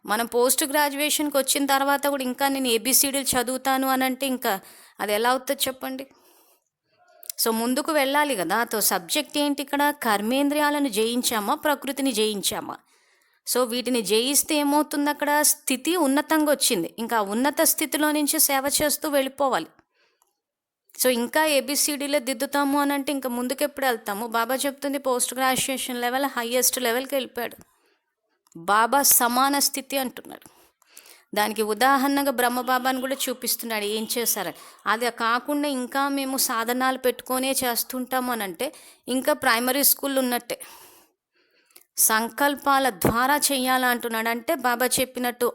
మనం పోస్ట్ గ్రాడ్యుయేషన్కి వచ్చిన తర్వాత కూడా ఇంకా నేను ఏబిసిడీలు చదువుతాను అని అంటే ఇంకా అది ఎలా అవుతుంది చెప్పండి. సో ముందుకు వెళ్ళాలి కదా. సబ్జెక్ట్ ఏంటి ఇక్కడ, కర్మేంద్రియాలను జయించామా, ప్రకృతిని జయించామా. సో వీటిని జయిస్తే ఏమవుతుంది, అక్కడ స్థితి ఉన్నతంగా వచ్చింది. ఇంకా ఉన్నత స్థితిలో నుంచి సేవ చేస్తూ వెళ్ళిపోవాలి. సో ఇంకా ఏబిసిడీలే దిద్దుతాము అని అంటే ఇంకా ముందుకు ఎప్పుడు వెళ్తాము. బాబా చెప్తుంది పోస్ట్ గ్రాడ్యుయేషన్ లెవెల్ హయ్యెస్ట్ లెవెల్కి వెళ్ళిపోయాడు. బాబా సమాన స్థితి అంటున్నాడు. దానికి ఉదాహరణగా బ్రహ్మబాబాని కూడా చూపిస్తున్నాడు ఏం చేశారని. అది కాకుండా ఇంకా మేము సాధనాలు పెట్టుకొనే చేస్తుంటాము అని అంటే ఇంకా ప్రైమరీ స్కూల్ ఉన్నట్టే. సంకల్పాల ద్వారా చెయ్యాలంటున్నాడు. అంటే బాబా చెప్పినట్టు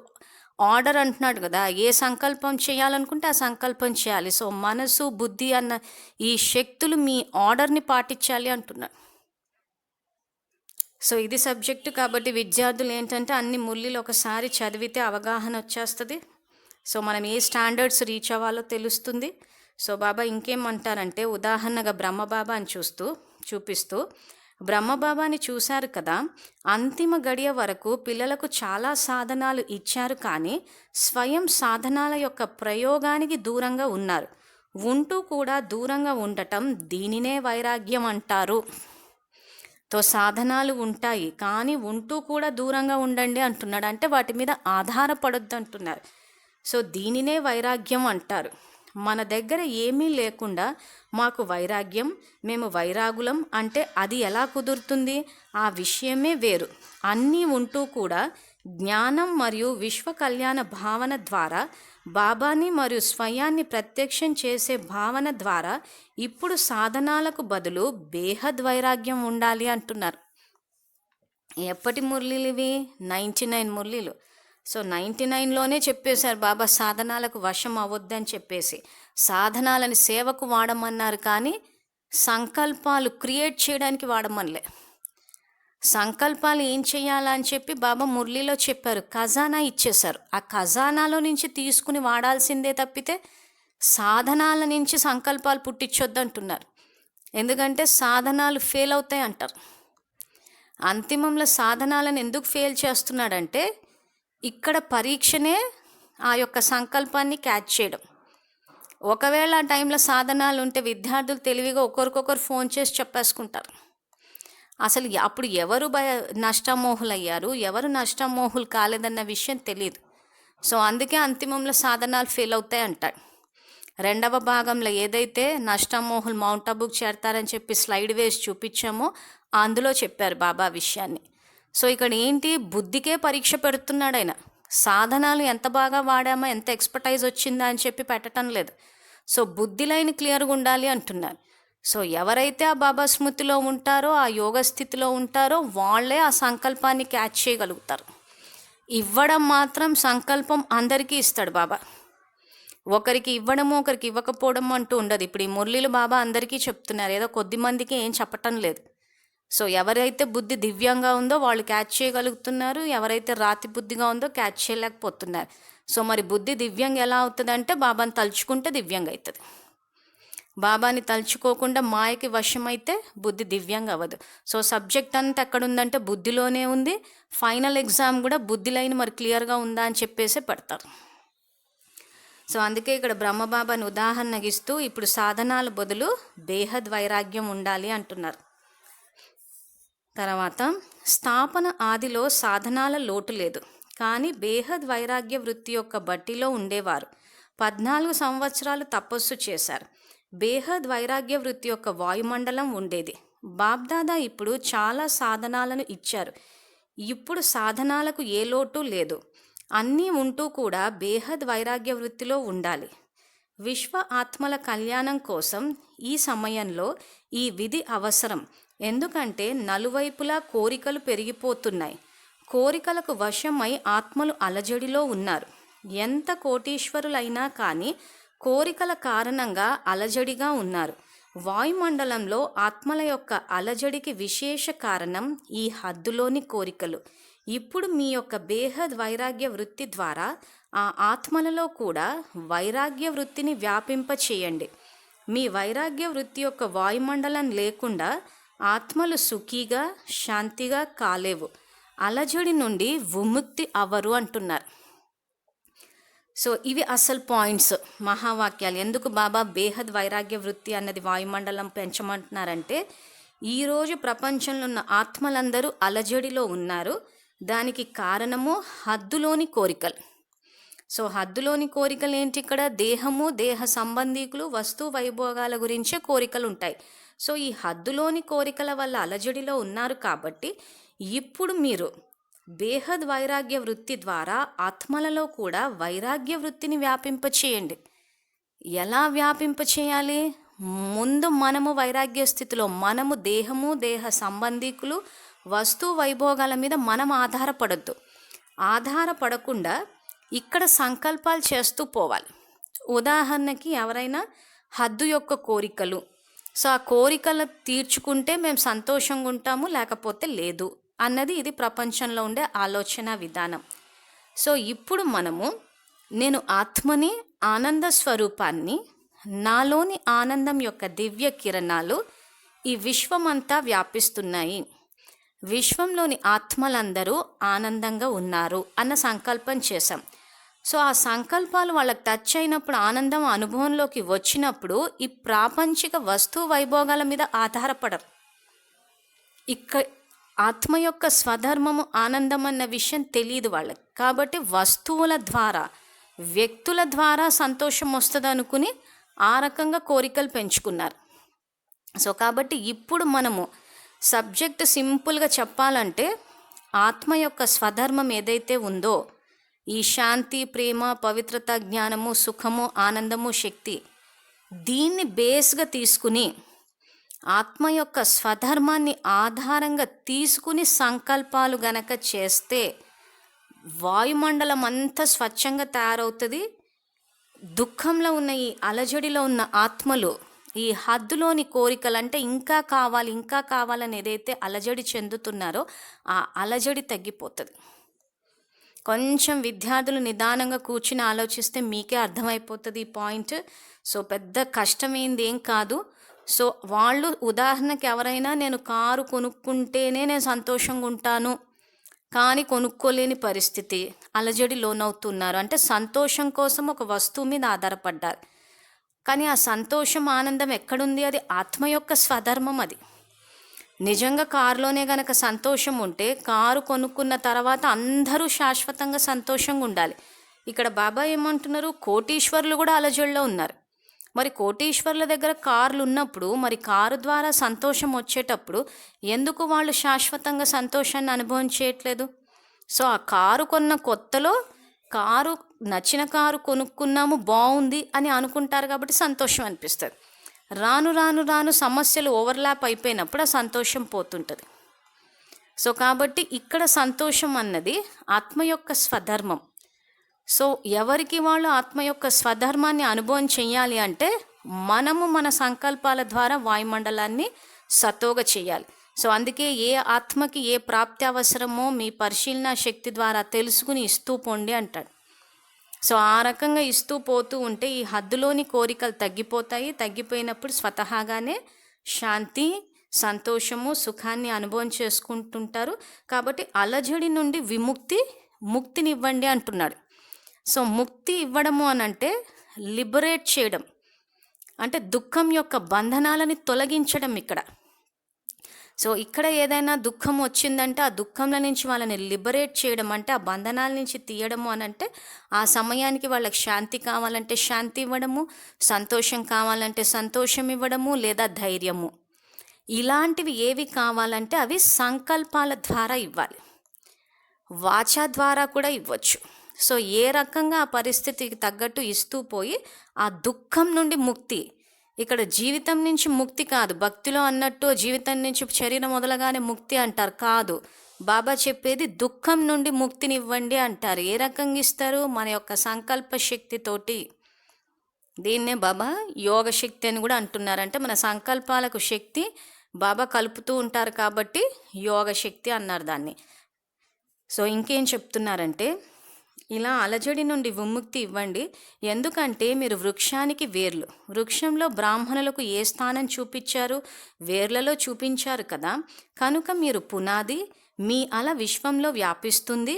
ఆర్డర్ అంటున్నాడు కదా, ఏ సంకల్పం చేయాలనుకుంటే ఆ సంకల్పం చేయాలి. సో మనసు, బుద్ధి అన్న ఈ శక్తులు మీ ఆర్డర్ని పాటించాలి అంటున్నాడు. సో ఇది సబ్జెక్టు కాబట్టి విద్యార్థులు ఏంటంటే అన్ని మురళిలు ఒకసారి చదివితే అవగాహన వచ్చేస్తుంది. సో మనం ఏ స్టాండర్డ్స్ రీచ్ అవ్వాలో తెలుస్తుంది. సో బాబా ఇంకేమంటారంటే ఉదాహరణగా బ్రహ్మబాబాని చూపిస్తూ బ్రహ్మబాబాని చూశారు కదా, అంతిమ గడియ వరకు పిల్లలకు చాలా సాధనాలు ఇచ్చారు, కానీ స్వయం సాధనాల యొక్క ప్రయోగానికి దూరంగా ఉన్నారు. ఉంటూ కూడా దూరంగా ఉండటం దీనినే వైరాగ్యం అంటారు. సాధనాలు ఉంటాయి కానీ ఉంటూ కూడా దూరంగా ఉండండి అంటున్నాడు. అంటే వాటి మీద ఆధారపడొద్దు అంటున్నారు. సో దీనినే వైరాగ్యం అంటారు. మన దగ్గర ఏమీ లేకుండా మాకు వైరాగ్యం, మేము వైరాగులం అంటే అది ఎలా కుదురుతుంది, ఆ విషయమే వేరు. అన్నీ ఉంటూ కూడా జ్ఞానం మరియు విశ్వ కళ్యాణ భావన ద్వారా బాబాని మరియు స్వయాన్ని ప్రత్యక్షం చేసే భావన ద్వారా ఇప్పుడు సాధనాలకు బదులు బేహద్ వైరాగ్యం ఉండాలి అంటున్నారు. ఎప్పటి మురళీలు ఇవి? 99 మురళీలు. సో 99లోనే చెప్పేశారు బాబా సాధనాలకు వశం అవ్వద్దని చెప్పేసి. సాధనాలని సేవకు వాడమన్నారు కానీ సంకల్పాలు క్రియేట్ చేయడానికి వాడమనలే. సంకల్పాలు ఏం చేయాలా అని చెప్పి బాబా మురళిలో చెప్పారు. ఖజానా ఇచ్చేశారు. ఆ ఖజానాలో నుంచి తీసుకుని వాడాల్సిందే తప్పితే సాధనాల నుంచి సంకల్పాలు పుట్టించొద్దు అంటున్నారు. ఎందుకంటే సాధనాలు ఫెయిల్ అవుతాయి అంటారు. అంతిమంలో సాధనాలను ఎందుకు ఫెయిల్ చేస్తున్నాడంటే ఇక్కడ పరీక్షనే ఆ యొక్క సంకల్పాన్ని క్యాచ్ చేయడం. ఒకవేళ ఆ టైంలో సాధనాలు ఉంటే విద్యార్థులు తెలివిగా ఒకరికొకరు ఫోన్ చేసి చెప్పేసుకుంటారు. అసలు అప్పుడు ఎవరు నష్టమోహులయ్యారు, ఎవరు నష్టమోహులు కాలేదన్న విషయం తెలియదు. సో అందుకే అంతిమంలో సాధనాలు ఫెయిల్ అవుతాయి అంటాడు. రెండవ భాగంలో ఏదైతే నష్టమోహులు మౌంట్ అబుకు చేరతారని చెప్పి స్లైడ్ వేసి చూపించామో అందులో చెప్పారు బాబా విషయాన్ని. సో ఇక్కడ ఏంటి, బుద్ధికే పరీక్ష పెడుతున్నాడు ఆయన. సాధనాలు ఎంత బాగా వాడామో, ఎంత ఎక్స్పర్టైజ్ వచ్చిందా అని చెప్పి పెట్టడం లేదు. సో బుద్ధి లైన్ క్లియర్గా ఉండాలి అంటున్నారు. సో ఎవరైతే ఆ బాబా స్మృతిలో ఉంటారో, ఆ యోగ స్థితిలో ఉంటారో వాళ్ళే ఆ సంకల్పాన్ని క్యాచ్ చేయగలుగుతారు. ఇవ్వడం మాత్రం సంకల్పం అందరికీ ఇస్తాడు బాబా. ఒకరికి ఇవ్వడము ఒకరికి ఇవ్వకపోవడం అంటూ ఉండదు. ఇప్పుడు ఈ మురళీలు బాబా అందరికీ చెప్తున్నారు, ఏదో కొద్ది మందికి ఏం చెప్పటం లేదు. సో ఎవరైతే బుద్ధి దివ్యంగా ఉందో వాళ్ళు క్యాచ్ చేయగలుగుతున్నారు, ఎవరైతే రాతి బుద్ధిగా ఉందో క్యాచ్ చేయలేకపోతున్నారు. సో మరి బుద్ధి దివ్యంగా ఎలా అవుతుంది అంటే బాబాని తలుచుకుంటే దివ్యంగా అవుతుంది. బాబాని తలుచుకోకుండా మాయకి వశమైతే బుద్ధి దివ్యంగా అవ్వదు. సో సబ్జెక్ట్ అంతా ఎక్కడుందంటే బుద్ధిలోనే ఉంది. ఫైనల్ ఎగ్జామ్ కూడా బుద్ధి లైన్ మరి క్లియర్గా ఉందా అని చెప్పేసి పెడతారు. సో అందుకే ఇక్కడ బ్రహ్మబాబాని ఉదాహరణగా ఇస్తూ ఇప్పుడు సాధనాల బదులు బేహద్ వైరాగ్యం ఉండాలి అంటున్నారు. తర్వాత స్థాపన ఆదిలో సాధనాల లోటు లేదు, కానీ బేహద్ వైరాగ్య వృత్తి యొక్క బట్టిలో ఉండేవారు. 14 సంవత్సరాలు తపస్సు చేశారు. బేహద్ వైరాగ్య వృత్తి యొక్క వాయుమండలం ఉండేది. బాబ్దాదా ఇప్పుడు చాలా సాధనాలను ఇచ్చారు. ఇప్పుడు సాధనాలకు ఏ లోటు లేదు. అన్నీ ఉంటూ కూడా బేహద్ వైరాగ్య వృత్తిలో ఉండాలి. విశ్వ ఆత్మల కళ్యాణం కోసం ఈ సమయంలో ఈ విధి అవసరం. ఎందుకంటే నలువైపులా కోరికలు పెరిగిపోతున్నాయి. కోరికలకు వశమై ఆత్మలు అలజడిలో ఉన్నారు. ఎంత కోటీశ్వరులైనా కానీ కోరికల కారణంగా అలజడిగా ఉన్నారు. వాయుమండలంలో ఆత్మల యొక్క అలజడికి విశేష కారణం ఈ హద్దులోని కోరికలు. ఇప్పుడు మీ యొక్క బేహద్ వైరాగ్య వృత్తి ద్వారా ఆ ఆత్మలలో కూడా వైరాగ్య వృత్తిని వ్యాపింప చేయండి. మీ వైరాగ్య వృత్తి యొక్క వాయుమండలం లేకుండా ఆత్మలు సుఖీగా శాంతిగా కాలేవు, అలజడి నుండి విముక్తి అవ్వరు అంటున్నారు. సో ఇవి అసలు పాయింట్స్, మహావాక్యాలు. ఎందుకు బాబా బేహద్ వైరాగ్య వృత్తి అన్నది వాయుమండలం పెంచమంటున్నారంటే ఈరోజు ప్రపంచంలో ఉన్న ఆత్మలందరూ అలజడిలో ఉన్నారు. దానికి కారణము హద్దులోని కోరికలు. సో హద్దులోని కోరికలు ఏంటి, ఇక్కడ దేహము, దేహ సంబంధీకులు, వస్తు వైభోగాల గురించే కోరికలు ఉంటాయి. సో ఈ హద్దులోని కోరికల వల్ల అలజడిలో ఉన్నారు. కాబట్టి ఇప్పుడు మీరు బేహద్ వైరాగ్య వృత్తి ద్వారా ఆత్మలలో కూడా వైరాగ్య వృత్తిని వ్యాపింపచేయండి. ఎలా వ్యాపింపచేయాలి? ముందు మనము వైరాగ్య స్థితిలో, మనము దేహము, దేహ సంబంధీకులు, వస్తు వైభోగాల మీద మనం ఆధారపడద్దు. ఆధారపడకుండా ఇక్కడ సంకల్పాలు చేస్తూ పోవాలి. ఉదాహరణకి ఎవరైనా హద్దు యొక్క కోరికలు, సో ఆ కోరికలు తీర్చుకుంటే మేము సంతోషంగా ఉంటాము, లేకపోతే లేదు అన్నది ఇది ప్రపంచంలో ఉండే ఆలోచన విధానం. సో ఇప్పుడు మనము నేను ఆత్మని, ఆనంద స్వరూపాన్ని, నాలోని ఆనందం యొక్క దివ్య కిరణాలు ఈ విశ్వమంతా వ్యాపిస్తున్నాయి, విశ్వంలోని ఆత్మలందరూ ఆనందంగా ఉన్నారు అన్న సంకల్పం చేశాం. సో ఆ సంకల్పాలు వాళ్ళకి టచ్ అయినప్పుడు, ఆనందం అనుభవంలోకి వచ్చినప్పుడు ఈ ప్రాపంచిక వస్తు వైభోగాల మీద ఆధారపడరు. ఆత్మ యొక్క స్వధర్మము ఆనందం అన్న విషయం తెలియదు వాళ్ళకి. కాబట్టి వస్తువుల ద్వారా, వ్యక్తుల ద్వారా సంతోషం వస్తుంది అనుకుని ఆ రకంగా కోరికలు పెంచుకున్నారు. సో కాబట్టి ఇప్పుడు మనము సబ్జెక్ట్ సింపుల్గా చెప్పాలంటే ఆత్మ యొక్క స్వధర్మం ఏదైతే ఉందో, ఈ శాంతి, ప్రేమ, పవిత్రత, జ్ఞానము, సుఖము, ఆనందము, శక్తి, దీన్ని బేస్గా తీసుకుని ఆత్మ యొక్క స్వధర్మాన్ని ఆధారంగా తీసుకుని సంకల్పాలు గనక చేస్తే వాయుమండలం అంతా స్వచ్ఛంగా తయారవుతుంది. దుఃఖంలో ఉన్న ఈ అలజడిలో ఉన్న ఆత్మలు ఈ హద్దులోని కోరికలు అంటే ఇంకా కావాలి ఇంకా కావాలని ఏదైతే అలజడి చెందుతున్నారో ఆ అలజడి తగ్గిపోతుంది. కొంచెం విద్యార్థులు నిదానంగా కూర్చుని ఆలోచిస్తే మీకే అర్థమైపోతుంది ఈ పాయింట్. సో పెద్ద కష్టమైంది ఏం కాదు. సో వాళ్ళు ఉదాహరణకి ఎవరైనా నేను కారు కొనుక్కుంటేనే నేను సంతోషంగా ఉంటాను కానీ కొనుక్కోలేని పరిస్థితి, అలజడి లోనవుతున్నారు. అంటే సంతోషం కోసం ఒక వస్తువు మీద ఆధారపడ్డారు. కానీ ఆ సంతోషం ఆనందం ఎక్కడుంది? అది ఆత్మ యొక్క స్వధర్మం. అది నిజంగా కారులోనే గనక సంతోషం ఉంటే కారు కొనుక్కున్న తర్వాత అందరూ శాశ్వతంగా సంతోషంగా ఉండాలి. ఇక్కడ బాబా ఏమంటున్నారు? కోటీశ్వరులు కూడా అలజడిలో ఉన్నారు. మరి కోటీశ్వరుల దగ్గర కార్లు ఉన్నప్పుడు మరి కారు ద్వారా సంతోషం వచ్చేటప్పుడు ఎందుకు వాళ్ళు శాశ్వతంగా సంతోషాన్ని అనుభవం చేయట్లేదు? సో ఆ కారు కొన్న కొత్తలో కారు నచ్చిన కారు కొనుక్కున్నాము బాగుంది అని అనుకుంటారు కాబట్టి సంతోషం అనిపిస్తుంది. రాను రాను రాను సమస్యలు ఓవర్లాప్ అయిపోయినప్పుడు ఆ సంతోషం పోతుంటుంది. సో కాబట్టి ఇక్కడ సంతోషం అన్నది ఆత్మ యొక్క స్వధర్మం. సో ఎవరికి వాళ్ళు ఆత్మ యొక్క స్వధర్మాన్ని అనుభవం చెయ్యాలి అంటే మనము మన సంకల్పాల ద్వారా వాయుమండలాన్ని సతోగా చేయాలి. సో అందుకే ఏ ఆత్మకి ఏ ప్రాప్తి అవసరమో మీ పరిశీలన శక్తి ద్వారా తెలుసుకుని ఇస్తూ పోండి అంటాడు. సో ఆ రకంగా ఇస్తూ పోతూ ఉంటే ఈ హద్దులోని కోరికలు తగ్గిపోతాయి. తగ్గిపోయినప్పుడు స్వతహాగానే శాంతి, సంతోషము, సుఖాన్ని అనుభవం చేసుకుంటుంటారు. కాబట్టి అలజడి నుండి ముక్తినివ్వండి అంటున్నాడు. సో ముక్తి ఇవ్వడము అనంటే లిబరేట్ చేయడం, అంటే దుఃఖం యొక్క బంధనాలని తొలగించడం ఇక్కడ. సో ఇక్కడ ఏదైనా దుఃఖం వచ్చిందంటే ఆ దుఃఖంలో నుంచి వాళ్ళని లిబరేట్ చేయడం, అంటే ఆ బంధనాల నుంచి తీయడము అనంటే ఆ సమయానికి వాళ్ళకి శాంతి కావాలంటే శాంతి ఇవ్వడము, సంతోషం కావాలంటే సంతోషం ఇవ్వడము, లేదా ధైర్యము. ఇలాంటివి ఏవి కావాలంటే అవి సంకల్పాల ద్వారా ఇవ్వాలి, వాచా ద్వారా కూడా ఇవ్వచ్చు. సో ఏ రకంగా ఆ పరిస్థితికి తగ్గట్టు ఇస్తూ పోయి ఆ దుఃఖం నుండి ముక్తి. ఇక్కడ జీవితం నుంచి ముక్తి కాదు, భక్తిలో అన్నట్టు జీవితం నుంచి శరీరం మొదలగానే ముక్తి అంటారు కాదు. బాబా చెప్పేది దుఃఖం నుండి ముక్తినివ్వండి అంటారు. ఏ రకంగా ఇస్తారు? మన యొక్క సంకల్ప శక్తితోటి. దీన్నే బాబా యోగ శక్తి అని కూడా అంటున్నారు. అంటే మన సంకల్పాలకు శక్తి బాబా కలుపుతూ ఉంటారు కాబట్టి యోగ శక్తి అన్నారు దాన్ని. సో ఇంకేం చెప్తున్నారంటే ఇలా అలజడి నుండి విముక్తి ఇవ్వండి. ఎందుకంటే మీరు వృక్షానికి వేర్లు. వృక్షంలో బ్రాహ్మణులకు ఏ స్థానం చూపించారు? వేర్లలో చూపించారు కదా. కనుక మీరు పునాది. మీ అల విశ్వంలో వ్యాపిస్తుంది.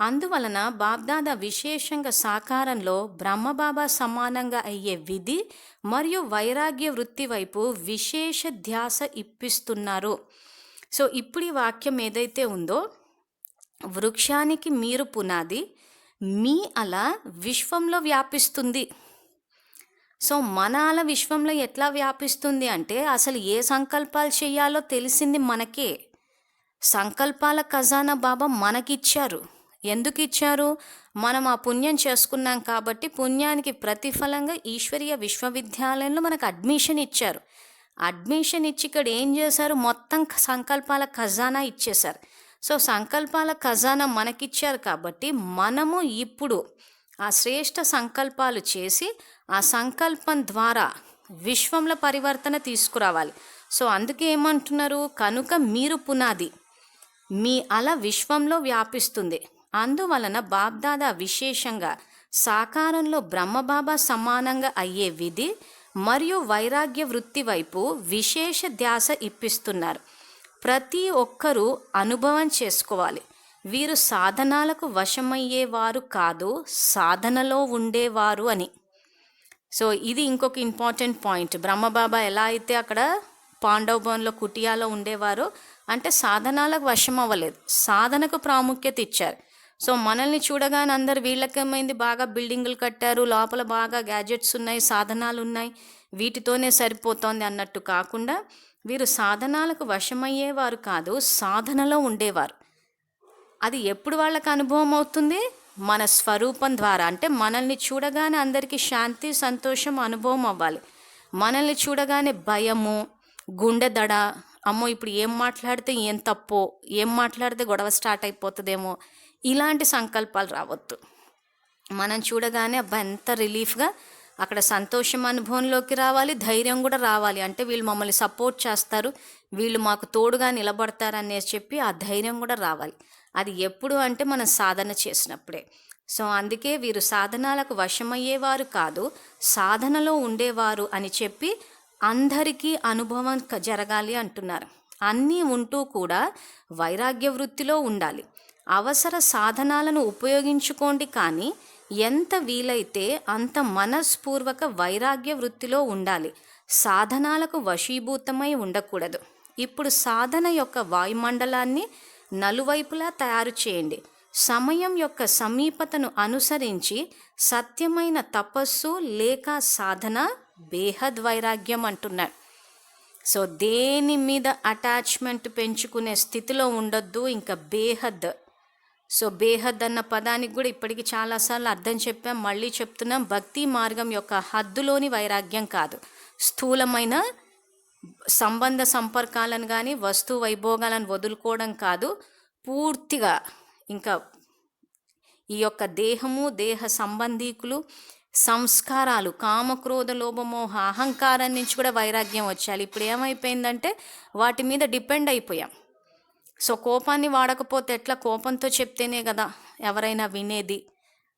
అందువలన బాబ్దాదా విశేషంగా సాకారంలో బ్రహ్మబాబా సమానంగా అయ్యే విధి మరియు వైరాగ్య వృత్తి వైపు విశేష ధ్యాస ఇప్పిస్తున్నారు. సో ఇప్పుడు ఈ వాక్యం ఏదైతే ఉందో, వృక్షానికి మీరు పునాది, మీ అల విశ్వంలో వ్యాపిస్తుంది. సో మన అల విశ్వంలో ఎట్లా వ్యాపిస్తుంది అంటే అసలు ఏ సంకల్పాలు చేయాలో తెలిసింది మనకే. సంకల్పాల ఖజానా బాబా మనకిచ్చారు. ఎందుకు ఇచ్చారు? మనం ఆ పుణ్యం చేసుకున్నాం కాబట్టి పుణ్యానికి ప్రతిఫలంగా ఈశ్వరీయ విశ్వవిద్యాలయంలో మనకు అడ్మిషన్ ఇచ్చారు. అడ్మిషన్ ఇచ్చి ఇక్కడ ఏం చేశారు? మొత్తం సంకల్పాల ఖజానా ఇచ్చేశారు. సో సంకల్పాల ఖజానా మనకిచ్చారు కాబట్టి మనము ఇప్పుడు ఆ శ్రేష్ఠ సంకల్పాలు చేసి ఆ సంకల్పం ద్వారా విశ్వంలో పరివర్తన తీసుకురావాలి. సో అందుకే ఏమంటున్నారు? కనుక మీరు పునాది, మీ అల విశ్వంలో వ్యాపిస్తుంది. అందువలన బాబ్దాదా విశేషంగా సాకారంలో బ్రహ్మబాబా సమానంగా అయ్యే విధి మరియు వైరాగ్య వృత్తి వైపు విశేష ధ్యాస ఇప్పిస్తున్నారు. ప్రతి ఒక్కరూ అనుభవం చేసుకోవాలి. వీరు సాధనాలకు వశమయ్యేవారు కాదు, సాధనలో ఉండేవారు అని. సో ఇది ఇంకొక ఇంపార్టెంట్ పాయింట్. బ్రహ్మబాబా ఎలా అయితే అక్కడ పాండవ భవన్లో కుటియాలో ఉండేవారో అంటే సాధనాలకు వశం అవ్వలేదు, సాధనకు ప్రాముఖ్యత ఇచ్చారు. సో మనల్ని చూడగానే అందరు వీళ్ళకేమైంది, బాగా బిల్డింగులు కట్టారు, లోపల బాగా గ్యాజెట్స్ ఉన్నాయి, సాధనాలు ఉన్నాయి, వీటితోనే సరిపోతోంది అన్నట్టు కాకుండా వీరు సాధనాలకు వశమయ్యేవారు కాదు, సాధనలో ఉండేవారు. అది ఎప్పుడు వాళ్ళకి అనుభవం అవుతుంది? మన స్వరూపం ద్వారా. అంటే మనల్ని చూడగానే అందరికీ శాంతి, సంతోషం అనుభవం అవ్వాలి. మనల్ని చూడగానే భయము, గుండె దడ, అమ్మో ఇప్పుడు ఏం మాట్లాడితే ఏం తప్పో, ఏం మాట్లాడితే గొడవ స్టార్ట్ అయిపోతుందేమో, ఇలాంటి సంకల్పాలు రావద్దు. మనం చూడగానే అబ్బా ఎంత రిలీఫ్గా అక్కడ సంతోషం అనుభవంలోకి రావాలి, ధైర్యం కూడా రావాలి. అంటే వీళ్ళు మమ్మల్ని సపోర్ట్ చేస్తారు, వీళ్ళు మాకు తోడుగా నిలబడతారు అనేసి చెప్పి ఆ ధైర్యం కూడా రావాలి. అది ఎప్పుడు అంటే మనం సాధన చేసినప్పుడే. సో అందుకే వీరు సాధనాలకు వశమయ్యేవారు కాదు, సాధనలో ఉండేవారు అని చెప్పి అందరికీ అనుభవం జరగాలి అంటున్నారు. అన్నీ ఉంటూ కూడా వైరాగ్య వృత్తిలో ఉండాలి. అవసర సాధనాలను ఉపయోగించుకోండి, కానీ ఎంత వీలైతే అంత మనస్పూర్వక వైరాగ్య వృత్తిలో ఉండాలి. సాధనాలకు వశీభూతమై ఉండకూడదు. ఇప్పుడు సాధన యొక్క వాయుమండలాన్ని నలువైపులా తయారు చేయండి. సమయం యొక్క సమీపతను అనుసరించి సత్యమైన తపస్సు లేక సాధన బేహద్ వైరాగ్యం అంటున్నాడు. సో దేని మీద అటాచ్మెంట్ పెంచుకునే స్థితిలో ఉండొద్దు. ఇంకా బేహద్. సో బేహద్ అన్న పదానికి కూడా ఇప్పటికి చాలాసార్లు అర్థం చెప్పాం, మళ్ళీ చెప్తున్నాం. భక్తి మార్గం యొక్క హద్దులోని వైరాగ్యం కాదు, స్థూలమైన సంబంధ సంపర్కాలను కానీ వస్తు వైభోగాలను వదులుకోవడం కాదు, పూర్తిగా ఇంకా ఈ యొక్క దేహము, దేహ సంబంధీకులు, సంస్కారాలు, కామక్రోధ లోభమోహ అహంకారం నుంచి కూడా వైరాగ్యం వచ్చాలి. ఇప్పుడు ఏమైపోయిందంటే వాటి మీద డిపెండ్ అయిపోయాం. సో కోపాన్ని వాడకపోతే ఎట్లా, కోపంతో చెప్తేనే కదా ఎవరైనా వినేది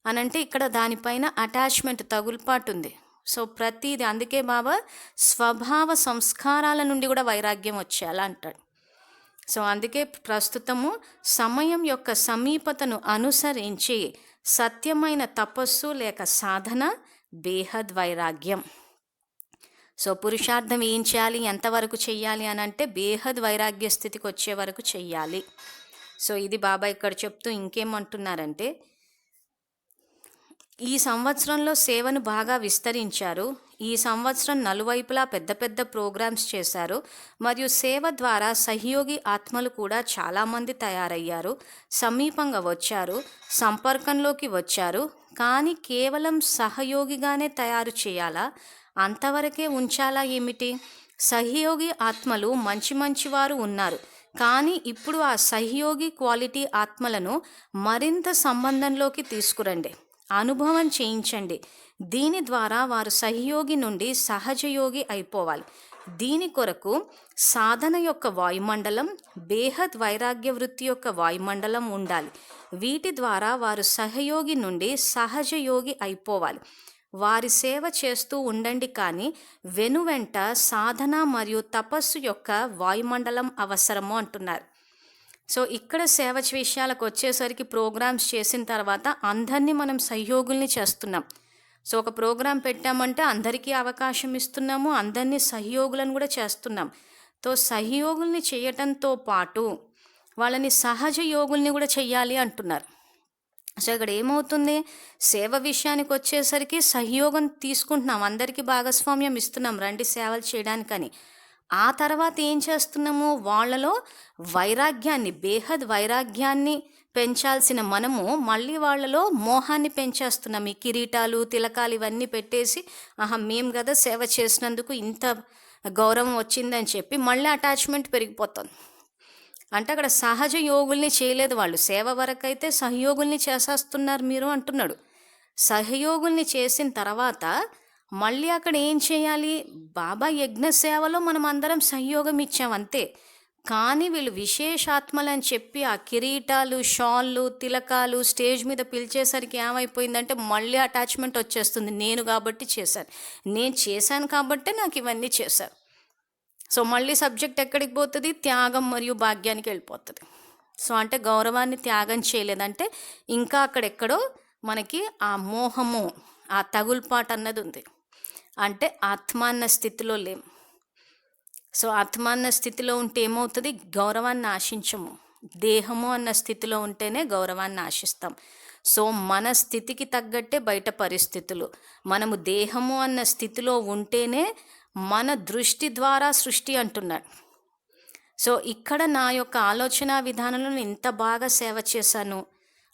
అని అంటే ఇక్కడ దానిపైన అటాచ్మెంట్, తగులుపాటు ఉంది. సో ప్రతిది, అందుకే బాబా స్వభావ సంస్కారాల నుండి కూడా వైరాగ్యం వచ్చేయాలా అంటాడు. సో అందుకే ప్రస్తుతము సమయం యొక్క సమీపతను అనుసరించి సత్యమైన తపస్సు లేక సాధన బేహద్ వైరాగ్యం. సో పురుషార్థం ఏం చేయాలి, ఎంతవరకు చెయ్యాలి అని అంటే బేహద్ వైరాగ్య స్థితికి వచ్చే వరకు చెయ్యాలి. సో ఇది బాబా ఇక్కడ చెప్తూ ఇంకేమంటున్నారంటే, ఈ సంవత్సరంలో సేవను బాగా విస్తరించారు. ఈ సంవత్సరం నలువైపులా పెద్ద పెద్ద ప్రోగ్రామ్స్ చేశారు. మరియు సేవ ద్వారా సహయోగి ఆత్మలు కూడా చాలామంది తయారయ్యారు, సమీపంగా వచ్చారు, సంపర్కంలోకి వచ్చారు. కానీ కేవలం సహయోగిగానే తయారు చేయాలా, అంతవరకే ఉంచాలా ఏమిటి? సహయోగి ఆత్మలు మంచి మంచివారు ఉన్నారు, కానీ ఇప్పుడు ఆ సహయోగి క్వాలిటీ ఆత్మలను మరింత సంబంధంలోకి తీసుకురండి, అనుభవం చేయించండి. దీని ద్వారా వారు సహయోగి నుండి సహజయోగి అయిపోవాలి. దీని కొరకు సాధన యొక్క వాయుమండలం, బేహద్ వైరాగ్య వృత్తి యొక్క వాయుమండలం ఉండాలి. వీటి ద్వారా వారు సహయోగి నుండి సహజయోగి అయిపోవాలి. వారి సేవ చేస్తూ ఉండండి, కానీ వెనువెంట సాధన మరియు తపస్సు యొక్క వాయుమండలం అవసరము అంటున్నారు. సో ఇక్కడ సేవ విషయాలకు వచ్చేసరికి ప్రోగ్రామ్స్ చేసిన తర్వాత అందరినీ మనం సహయోగుల్ని చేస్తున్నాం. సో ఒక ప్రోగ్రాం పెట్టామంటే అందరికీ అవకాశం ఇస్తున్నాము, అందరినీ సహయోగులను కూడా చేస్తున్నాం. తో సహయోగుల్ని చేయటంతో పాటు వాళ్ళని సహజ యోగుల్ని కూడా చెయ్యాలి అంటున్నారు. సో ఇక్కడ ఏమవుతుంది, సేవ విషయానికి వచ్చేసరికి సహయోగం తీసుకుంటున్నాం, అందరికీ భాగస్వామ్యం ఇస్తున్నాం రండి సేవలు చేయడానికని. ఆ తర్వాత ఏం చేస్తున్నాము, వాళ్ళలో వైరాగ్యాన్ని, బేహద్ వైరాగ్యాన్ని పెంచాల్సిన మనము మళ్ళీ వాళ్ళలో మోహాన్ని పెంచేస్తున్నాం. ఈ కిరీటాలు, తిలకాలు ఇవన్నీ పెట్టేసి మేము కదా సేవ చేసినందుకు ఇంత గౌరవం వచ్చిందని చెప్పి మళ్ళీ అటాచ్మెంట్ పెరిగిపోతుంది. అంటే అక్కడ సహజ యోగుల్ని చేయలేదు వాళ్ళు, సేవ వరకైతే సహయోగుల్ని చేసేస్తున్నారు మీరు అంటున్నాడు. సహయోగుల్ని చేసిన తర్వాత మళ్ళీ అక్కడ ఏం చేయాలి, బాబా యజ్ఞ సేవలో మనం అందరం సహయోగం ఇచ్చాం అంతే. కానీ వీళ్ళు విశేషాత్మలు అని చెప్పి ఆ కిరీటాలు, షాళ్ళు, తిలకాలు స్టేజ్ మీద పిలిచేసరికి ఏమైపోయిందంటే మళ్ళీ అటాచ్మెంట్ వచ్చేస్తుంది. నేను కాబట్టి చేశాను, నేను చేశాను కాబట్టే నాకు ఇవన్నీ చేశారు. సో మళ్ళీ సబ్జెక్ట్ ఎక్కడికి పోతుంది, త్యాగం మరియు భాగ్యానికి వెళ్ళిపోతుంది. సో అంటే గౌరవాన్ని త్యాగం చేయలేదంటే ఇంకా అక్కడెక్కడో మనకి ఆ మోహము, ఆ తగుల్పాటు అన్నది ఉంది. అంటే ఆత్మాన్న స్థితిలో లేం. సో ఆత్మాన్న స్థితిలో ఉంటే ఏమవుతుంది, గౌరవాన్ని ఆశించము. దేహము అన్న స్థితిలో ఉంటేనే గౌరవాన్ని ఆశిస్తాం. సో మన స్థితికి తగ్గట్టే బయట పరిస్థితులు. మనము దేహము అన్న స్థితిలో ఉంటేనే మన దృష్టి ద్వారా సృష్టి అంటున్నాడు. సో ఇక్కడ నా యొక్క ఆలోచన విధానంలో నేను ఇంత బాగా సేవ చేశాను,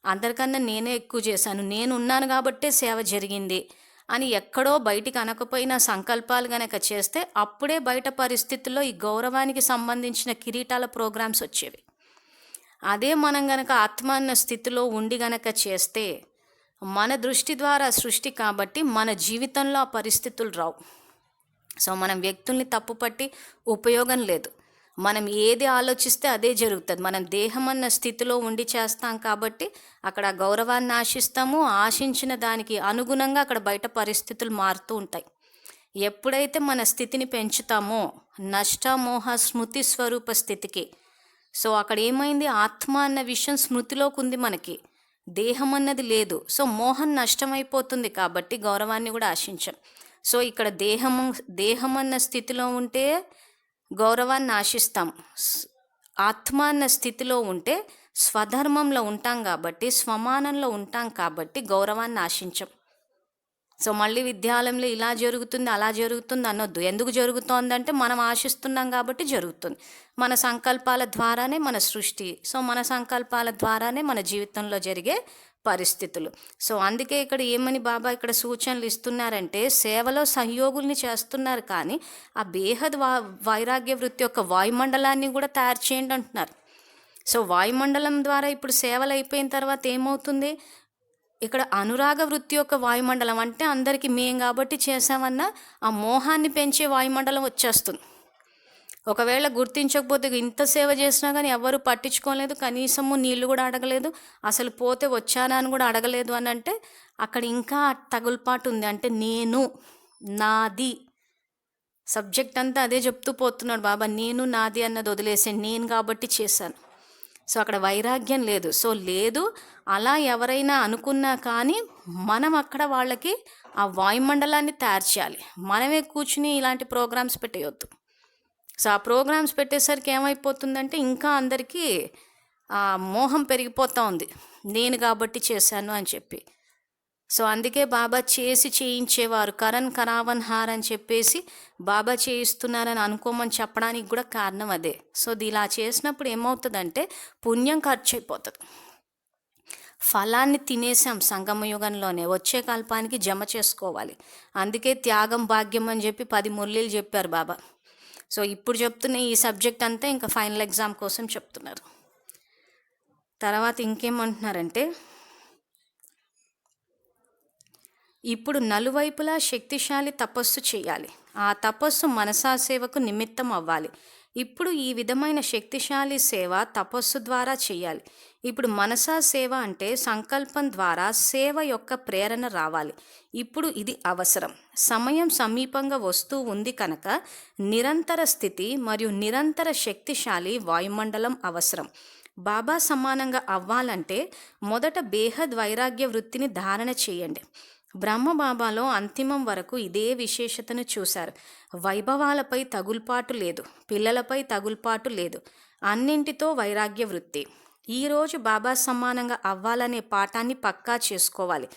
అందరికన్నా నేనే ఎక్కువ చేశాను, నేను ఉన్నాను కాబట్టే సేవ జరిగింది అని ఎక్కడో బయటికి అనకపోయినా సంకల్పాలు గనక చేస్తే అప్పుడే బయట పరిస్థితుల్లో ఈ గౌరవానికి సంబంధించిన కిరీటాల ప్రోగ్రామ్స్ వచ్చేవి. అదే మనం గనక ఆత్మ అన్న స్థితిలో ఉండి గనక చేస్తే మన దృష్టి ద్వారా సృష్టి కాబట్టి మన జీవితంలో ఆ పరిస్థితులు రావు. సో మనం వ్యక్తుల్ని తప్పుపట్టి ఉపయోగం లేదు. మనం ఏది ఆలోచిస్తే అదే జరుగుతుంది. మనం దేహం అన్న స్థితిలో ఉండి చేస్తాం కాబట్టి అక్కడ గౌరవాన్ని ఆశిస్తాము. ఆశించిన దానికి అనుగుణంగా అక్కడ బయట పరిస్థితులు మారుతూ ఉంటాయి. ఎప్పుడైతే మన స్థితిని పెంచుతామో నష్టమోహ స్మృతి స్వరూప స్థితికి, సో అక్కడ ఏమైంది, ఆత్మ అన్న విషయం స్మృతిలోకి ఉంది, మనకి దేహం అన్నది లేదు. సో మోహం నష్టమైపోతుంది కాబట్టి గౌరవాన్ని కూడా ఆశించాం. సో ఇక్కడ దేహం అన్న స్థితిలో ఉంటే గౌరవాన్ని ఆశిస్తాం. ఆత్మ అన్న స్థితిలో ఉంటే స్వధర్మంలో ఉంటాం కాబట్టి, స్వమానంలో ఉంటాం కాబట్టి గౌరవాన్ని ఆశించం. సో మళ్ళీ విద్యాలయంలో ఇలా జరుగుతుంది అలా జరుగుతుంది అనొద్దు. ఎందుకు జరుగుతోందంటే మనం ఆశిస్తున్నాం కాబట్టి జరుగుతుంది. మన సంకల్పాల ద్వారానే మన సృష్టి. సో మన సంకల్పాల ద్వారానే మన జీవితంలో జరిగే పరిస్థితులు. సో అందుకే ఇక్కడ ఏమని బాబా ఇక్కడ సూచనలు ఇస్తున్నారంటే, సేవలో సహయోగుల్ని చేస్తున్నారు కానీ ఆ బేహద్ వైరాగ్య వృత్తి యొక్క వాయుమండలాన్ని కూడా తయారు చేయండి అంటున్నారు. సో వాయుమండలం ద్వారా ఇప్పుడు సేవలు అయిపోయిన తర్వాత ఏమవుతుంది, ఇక్కడ అనురాగ వృత్తి యొక్క వాయుమండలం అంటే అందరికీ మేం కాబట్టి చేసామన్న ఆ మోహాన్ని పెంచే వాయుమండలం వచ్చేస్తుంది. ఒకవేళ గుర్తించకపోతే ఇంత సేవ చేసినా కానీ ఎవరు పట్టించుకోలేదు, కనీసము నీళ్లు కూడా అడగలేదు, అసలు పోతే వచ్చానా అని కూడా అడగలేదు అని అంటే అక్కడ ఇంకా తగులుపాటు ఉంది. అంటే నేను, నాది, సబ్జెక్ట్ అంతా అదే చెప్తూ పోతున్నాడు బాబా. నేను నాది అన్నది వదిలేసాను, నేను కాబట్టి చేశాను. సో అక్కడ వైరాగ్యం లేదు. సో లేదు అలా ఎవరైనా అనుకున్నా కానీ మనం అక్కడ వాళ్ళకి ఆ వాయుమండలాన్ని తయారు చేయాలి. మనమే కూర్చుని ఇలాంటి ప్రోగ్రామ్స్ పెట్టేయొద్దు. సో ఆ ప్రోగ్రామ్స్ పెట్టేసరికి ఏమైపోతుందంటే ఇంకా అందరికీ ఆ మోహం పెరిగిపోతూ ఉంది, నేను కాబట్టి చేశాను అని చెప్పి. సో అందుకే బాబా చేయించేవారు, కరణ్ కరావన్ హార్ అని చెప్పేసి బాబా చేయిస్తున్నారని అనుకోమని చెప్పడానికి కూడా కారణం అదే. సో ఇలా చేసినప్పుడు ఏమవుతుందంటే పుణ్యం ఖర్చు అయిపోతుంది. ఫలాన్ని తినేసాం సంగమయుగంలోనే, వచ్చే కల్పానికి జమ చేసుకోవాలి. అందుకే త్యాగం భాగ్యం అని చెప్పి 10 మురళీలు చెప్పారు బాబా. సో ఇప్పుడు చెప్తున్న ఈ సబ్జెక్ట్ అంతా ఇంకా ఫైనల్ ఎగ్జామ్ కోసం చెప్తున్నారు. తర్వాత ఇంకేమంటున్నారంటే, ఇప్పుడు నలువైపులా శక్తిశాలి తపస్సు చేయాలి. ఆ తపస్సు మనసా సేవకు నిమిత్తం అవ్వాలి. ఇప్పుడు ఈ విధమైన శక్తిశాలి సేవ తపస్సు ద్వారా చేయాలి. ఇప్పుడు మనసా సేవ అంటే సంకల్పం ద్వారా సేవ యొక్క ప్రేరణ రావాలి. ఇప్పుడు ఇది అవసరం. సమయం సమీపంగా వస్తూ ఉంది కనుక నిరంతర స్థితి మరియు నిరంతర శక్తిశాలి వాయుమండలం అవసరం. బాబా సమానంగా అవ్వాలంటే మొదట బేహద్ వైరాగ్య వృత్తిని ధారణ చేయండి. బ్రహ్మబాబాలో అంతిమం వరకు ఇదే విశేషతను చూశారు. వైభవాలపై తగుల్పాటు లేదు, పిల్లలపై తగుల్పాటు లేదు, అన్నింటితో వైరాగ్య వృత్తి. ఈరోజు బాబా సమానంగా అవ్వాలనే పాఠాన్ని పక్కా చేసుకోవాలి.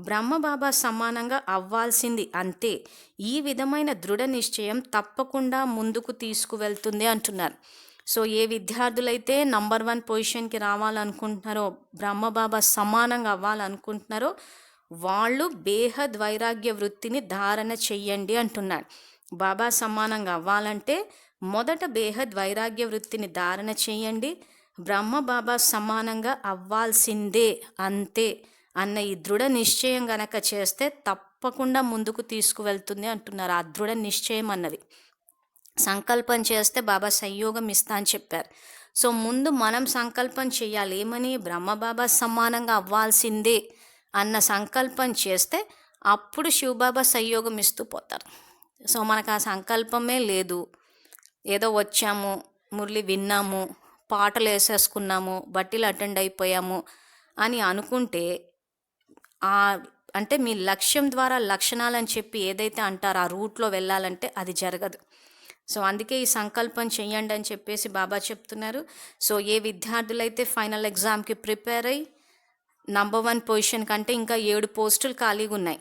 బ్రహ్మబాబా సమానంగా అవ్వాల్సింది అంతే. ఈ విధమైన దృఢ నిశ్చయం తప్పకుండా ముందుకు తీసుకువెళ్తుంది అంటున్నారు. సో ఏ విద్యార్థులైతే నంబర్ 1 పొజిషన్కి రావాలనుకుంటున్నారో, బ్రహ్మబాబా సమానంగా అవ్వాలనుకుంటున్నారో వాళ్ళు బేహద్ వైరాగ్య వృత్తిని ధారణ చెయ్యండి అంటున్నాడు. బాబా సమానంగా అవ్వాలంటే మొదట బేహద్ వైరాగ్య వృత్తిని ధారణ చెయ్యండి. బ్రహ్మబాబా సమానంగా అవ్వాల్సిందే అంతే అన్న ఈ దృఢ నిశ్చయం గనక చేస్తే తప్పకుండా ముందుకు తీసుకువెళ్తుంది అంటున్నారు. ఆ దృఢ నిశ్చయం అన్నది సంకల్పం చేస్తే బాబా సంయోగం ఇస్తా అని చెప్పారు. సో ముందు మనం సంకల్పం చేయాలి. ఏమని? బ్రహ్మబాబా సమానంగా అవ్వాల్సిందే అన్న సంకల్పం చేస్తే అప్పుడు శివబాబా సంయోగం ఇస్తూ పోతారు. సో మనకు ఆ సంకల్పమే లేదు, ఏదో వచ్చాము, మురళి విన్నాము, పాటలు వేసేసుకున్నాము, బట్టీలు అటెండ్ అయిపోయాము అని అనుకుంటే అంటే మీ లక్ష్యం ద్వారా లక్షణాలని చెప్పి ఏదైతే అంటారో ఆ రూట్లో వెళ్ళాలంటే అది జరగదు. సో అందుకే ఈ సంకల్పం చెయ్యండి అని చెప్పేసి బాబా చెప్తున్నారు. సో ఏ విద్యార్థులైతే ఫైనల్ ఎగ్జామ్కి ప్రిపేర్ అయ్యి నంబర్ 1 పొజిషన్ కంటే ఇంకా 7 పోస్టులు ఖాళీగా ఉన్నాయి.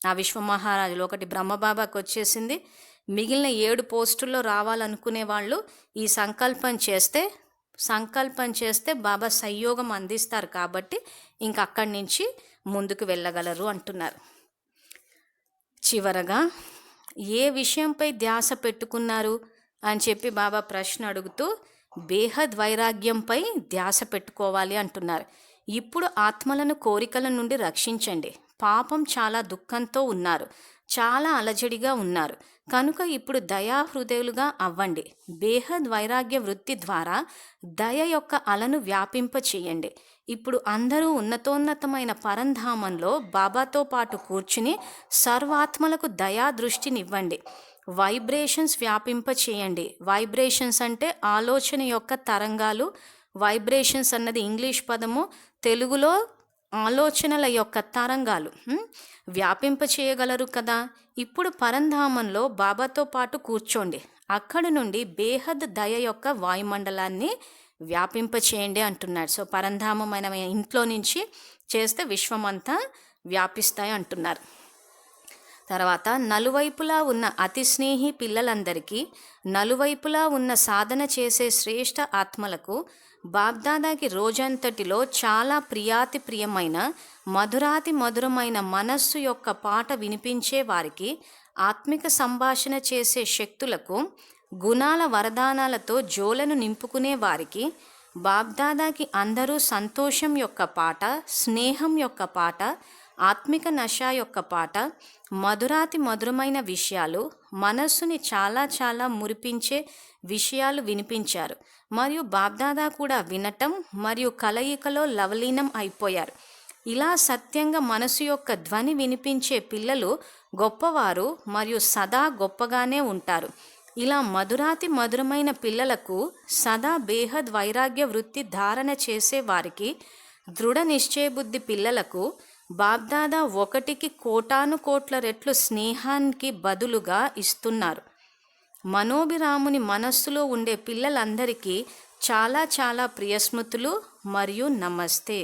ఆ విశ్వమహారాజులు ఒకటి బ్రహ్మబాబాకి వచ్చేసింది. మిగిలిన 7 పోస్టుల్లో రావాలనుకునే వాళ్ళు ఈ సంకల్పం చేస్తే బాబా సంయోగం అందిస్తారు కాబట్టి ఇంక అక్కడి నుంచి ముందుకు వెళ్ళగలరు అంటున్నారు. చివరగా ఏ విషయంపై ధ్యాస పెట్టుకున్నారు అని చెప్పి బాబా ప్రశ్న అడుగుతూ బేహద్ వైరాగ్యంపై ధ్యాస పెట్టుకోవాలి అంటున్నారు. ఇప్పుడు ఆత్మలను కోరికల నుండి రక్షించండి. పాపం చాలా దుఃఖంతో ఉన్నారు, చాలా అలజడిగా ఉన్నారు. కనుక ఇప్పుడు దయాహృదయులుగా అవ్వండి. బేహద్ వైరాగ్య వృత్తి ద్వారా దయ యొక్క అలను వ్యాపింప చేయండి. ఇప్పుడు అందరూ ఉన్నతోన్నతమైన పరంధామంలో బాబాతో పాటు కూర్చుని సర్వాత్మలకు దయా దృష్టినివ్వండి. వైబ్రేషన్స్ వ్యాపింప చేయండి. వైబ్రేషన్స్ అంటే ఆలోచన యొక్క తరంగాలు. వైబ్రేషన్స్ అన్నది ఇంగ్లీష్ పదము, తెలుగులో ఆలోచనల యొక్క తరంగాలు. వ్యాపింప చేయగలరు కదా. ఇప్పుడు పరంధామంలో బాబాతో పాటు కూర్చోండి. అక్కడి నుండి బేహద్ దయ యొక్క వాయుమండలాన్ని వ్యాపింప చేయండి అంటున్నాడు. సో పరంధామమైన ఇంట్లో నుంచి చేస్తే విశ్వమంతా వ్యాపిస్తాయి అంటున్నారు. తర్వాత నలువైపులా ఉన్న అతి స్నేహి పిల్లలందరికీ, నలువైపులా ఉన్న సాధన చేసే శ్రేష్ఠ ఆత్మలకు బాబ్దాదాకి రోజంతటిలో చాలా ప్రియాతి ప్రియమైన మధురాతి మధురమైన మనస్సు యొక్క పాట వినిపించే వారికి, ఆత్మిక సంభాషణ చేసే శక్తులకు, గుణాల వరదానాలతో జోలను నింపుకునే వారికి బాబ్దాదాకి అందరూ సంతోషం యొక్క పాట, స్నేహం యొక్క పాట, ఆత్మిక నశ యొక్క పాట, మధురాతి మధురమైన విషయాలు, మనస్సుని చాలా చాలా మురిపించే విషయాలు వినిపించారు. మరియు బాబ్దాదా కూడా వినటం మరియు కలయికలో లవలీనం అయిపోయారు. ఇలా సత్యంగా మనసు యొక్క ధ్వని వినిపించే పిల్లలు గొప్పవారు మరియు సదా గొప్పగానే ఉంటారు. ఇలా మధురాతి మధురమైన పిల్లలకు, సదా బేహద్ వైరాగ్య వృత్తి ధారణ చేసే వారికి, దృఢ నిశ్చయబుద్ధి పిల్లలకు బాబ్దాదా 1కి కోటాను కోట్ల రెట్లు స్నేహానికి బదులుగా ఇస్తున్నారు. మనోభిరాముని మనస్సులో ఉండే పిల్లలందరికీ చాలా చాలా ప్రియస్మృతులు మరియు నమస్తే.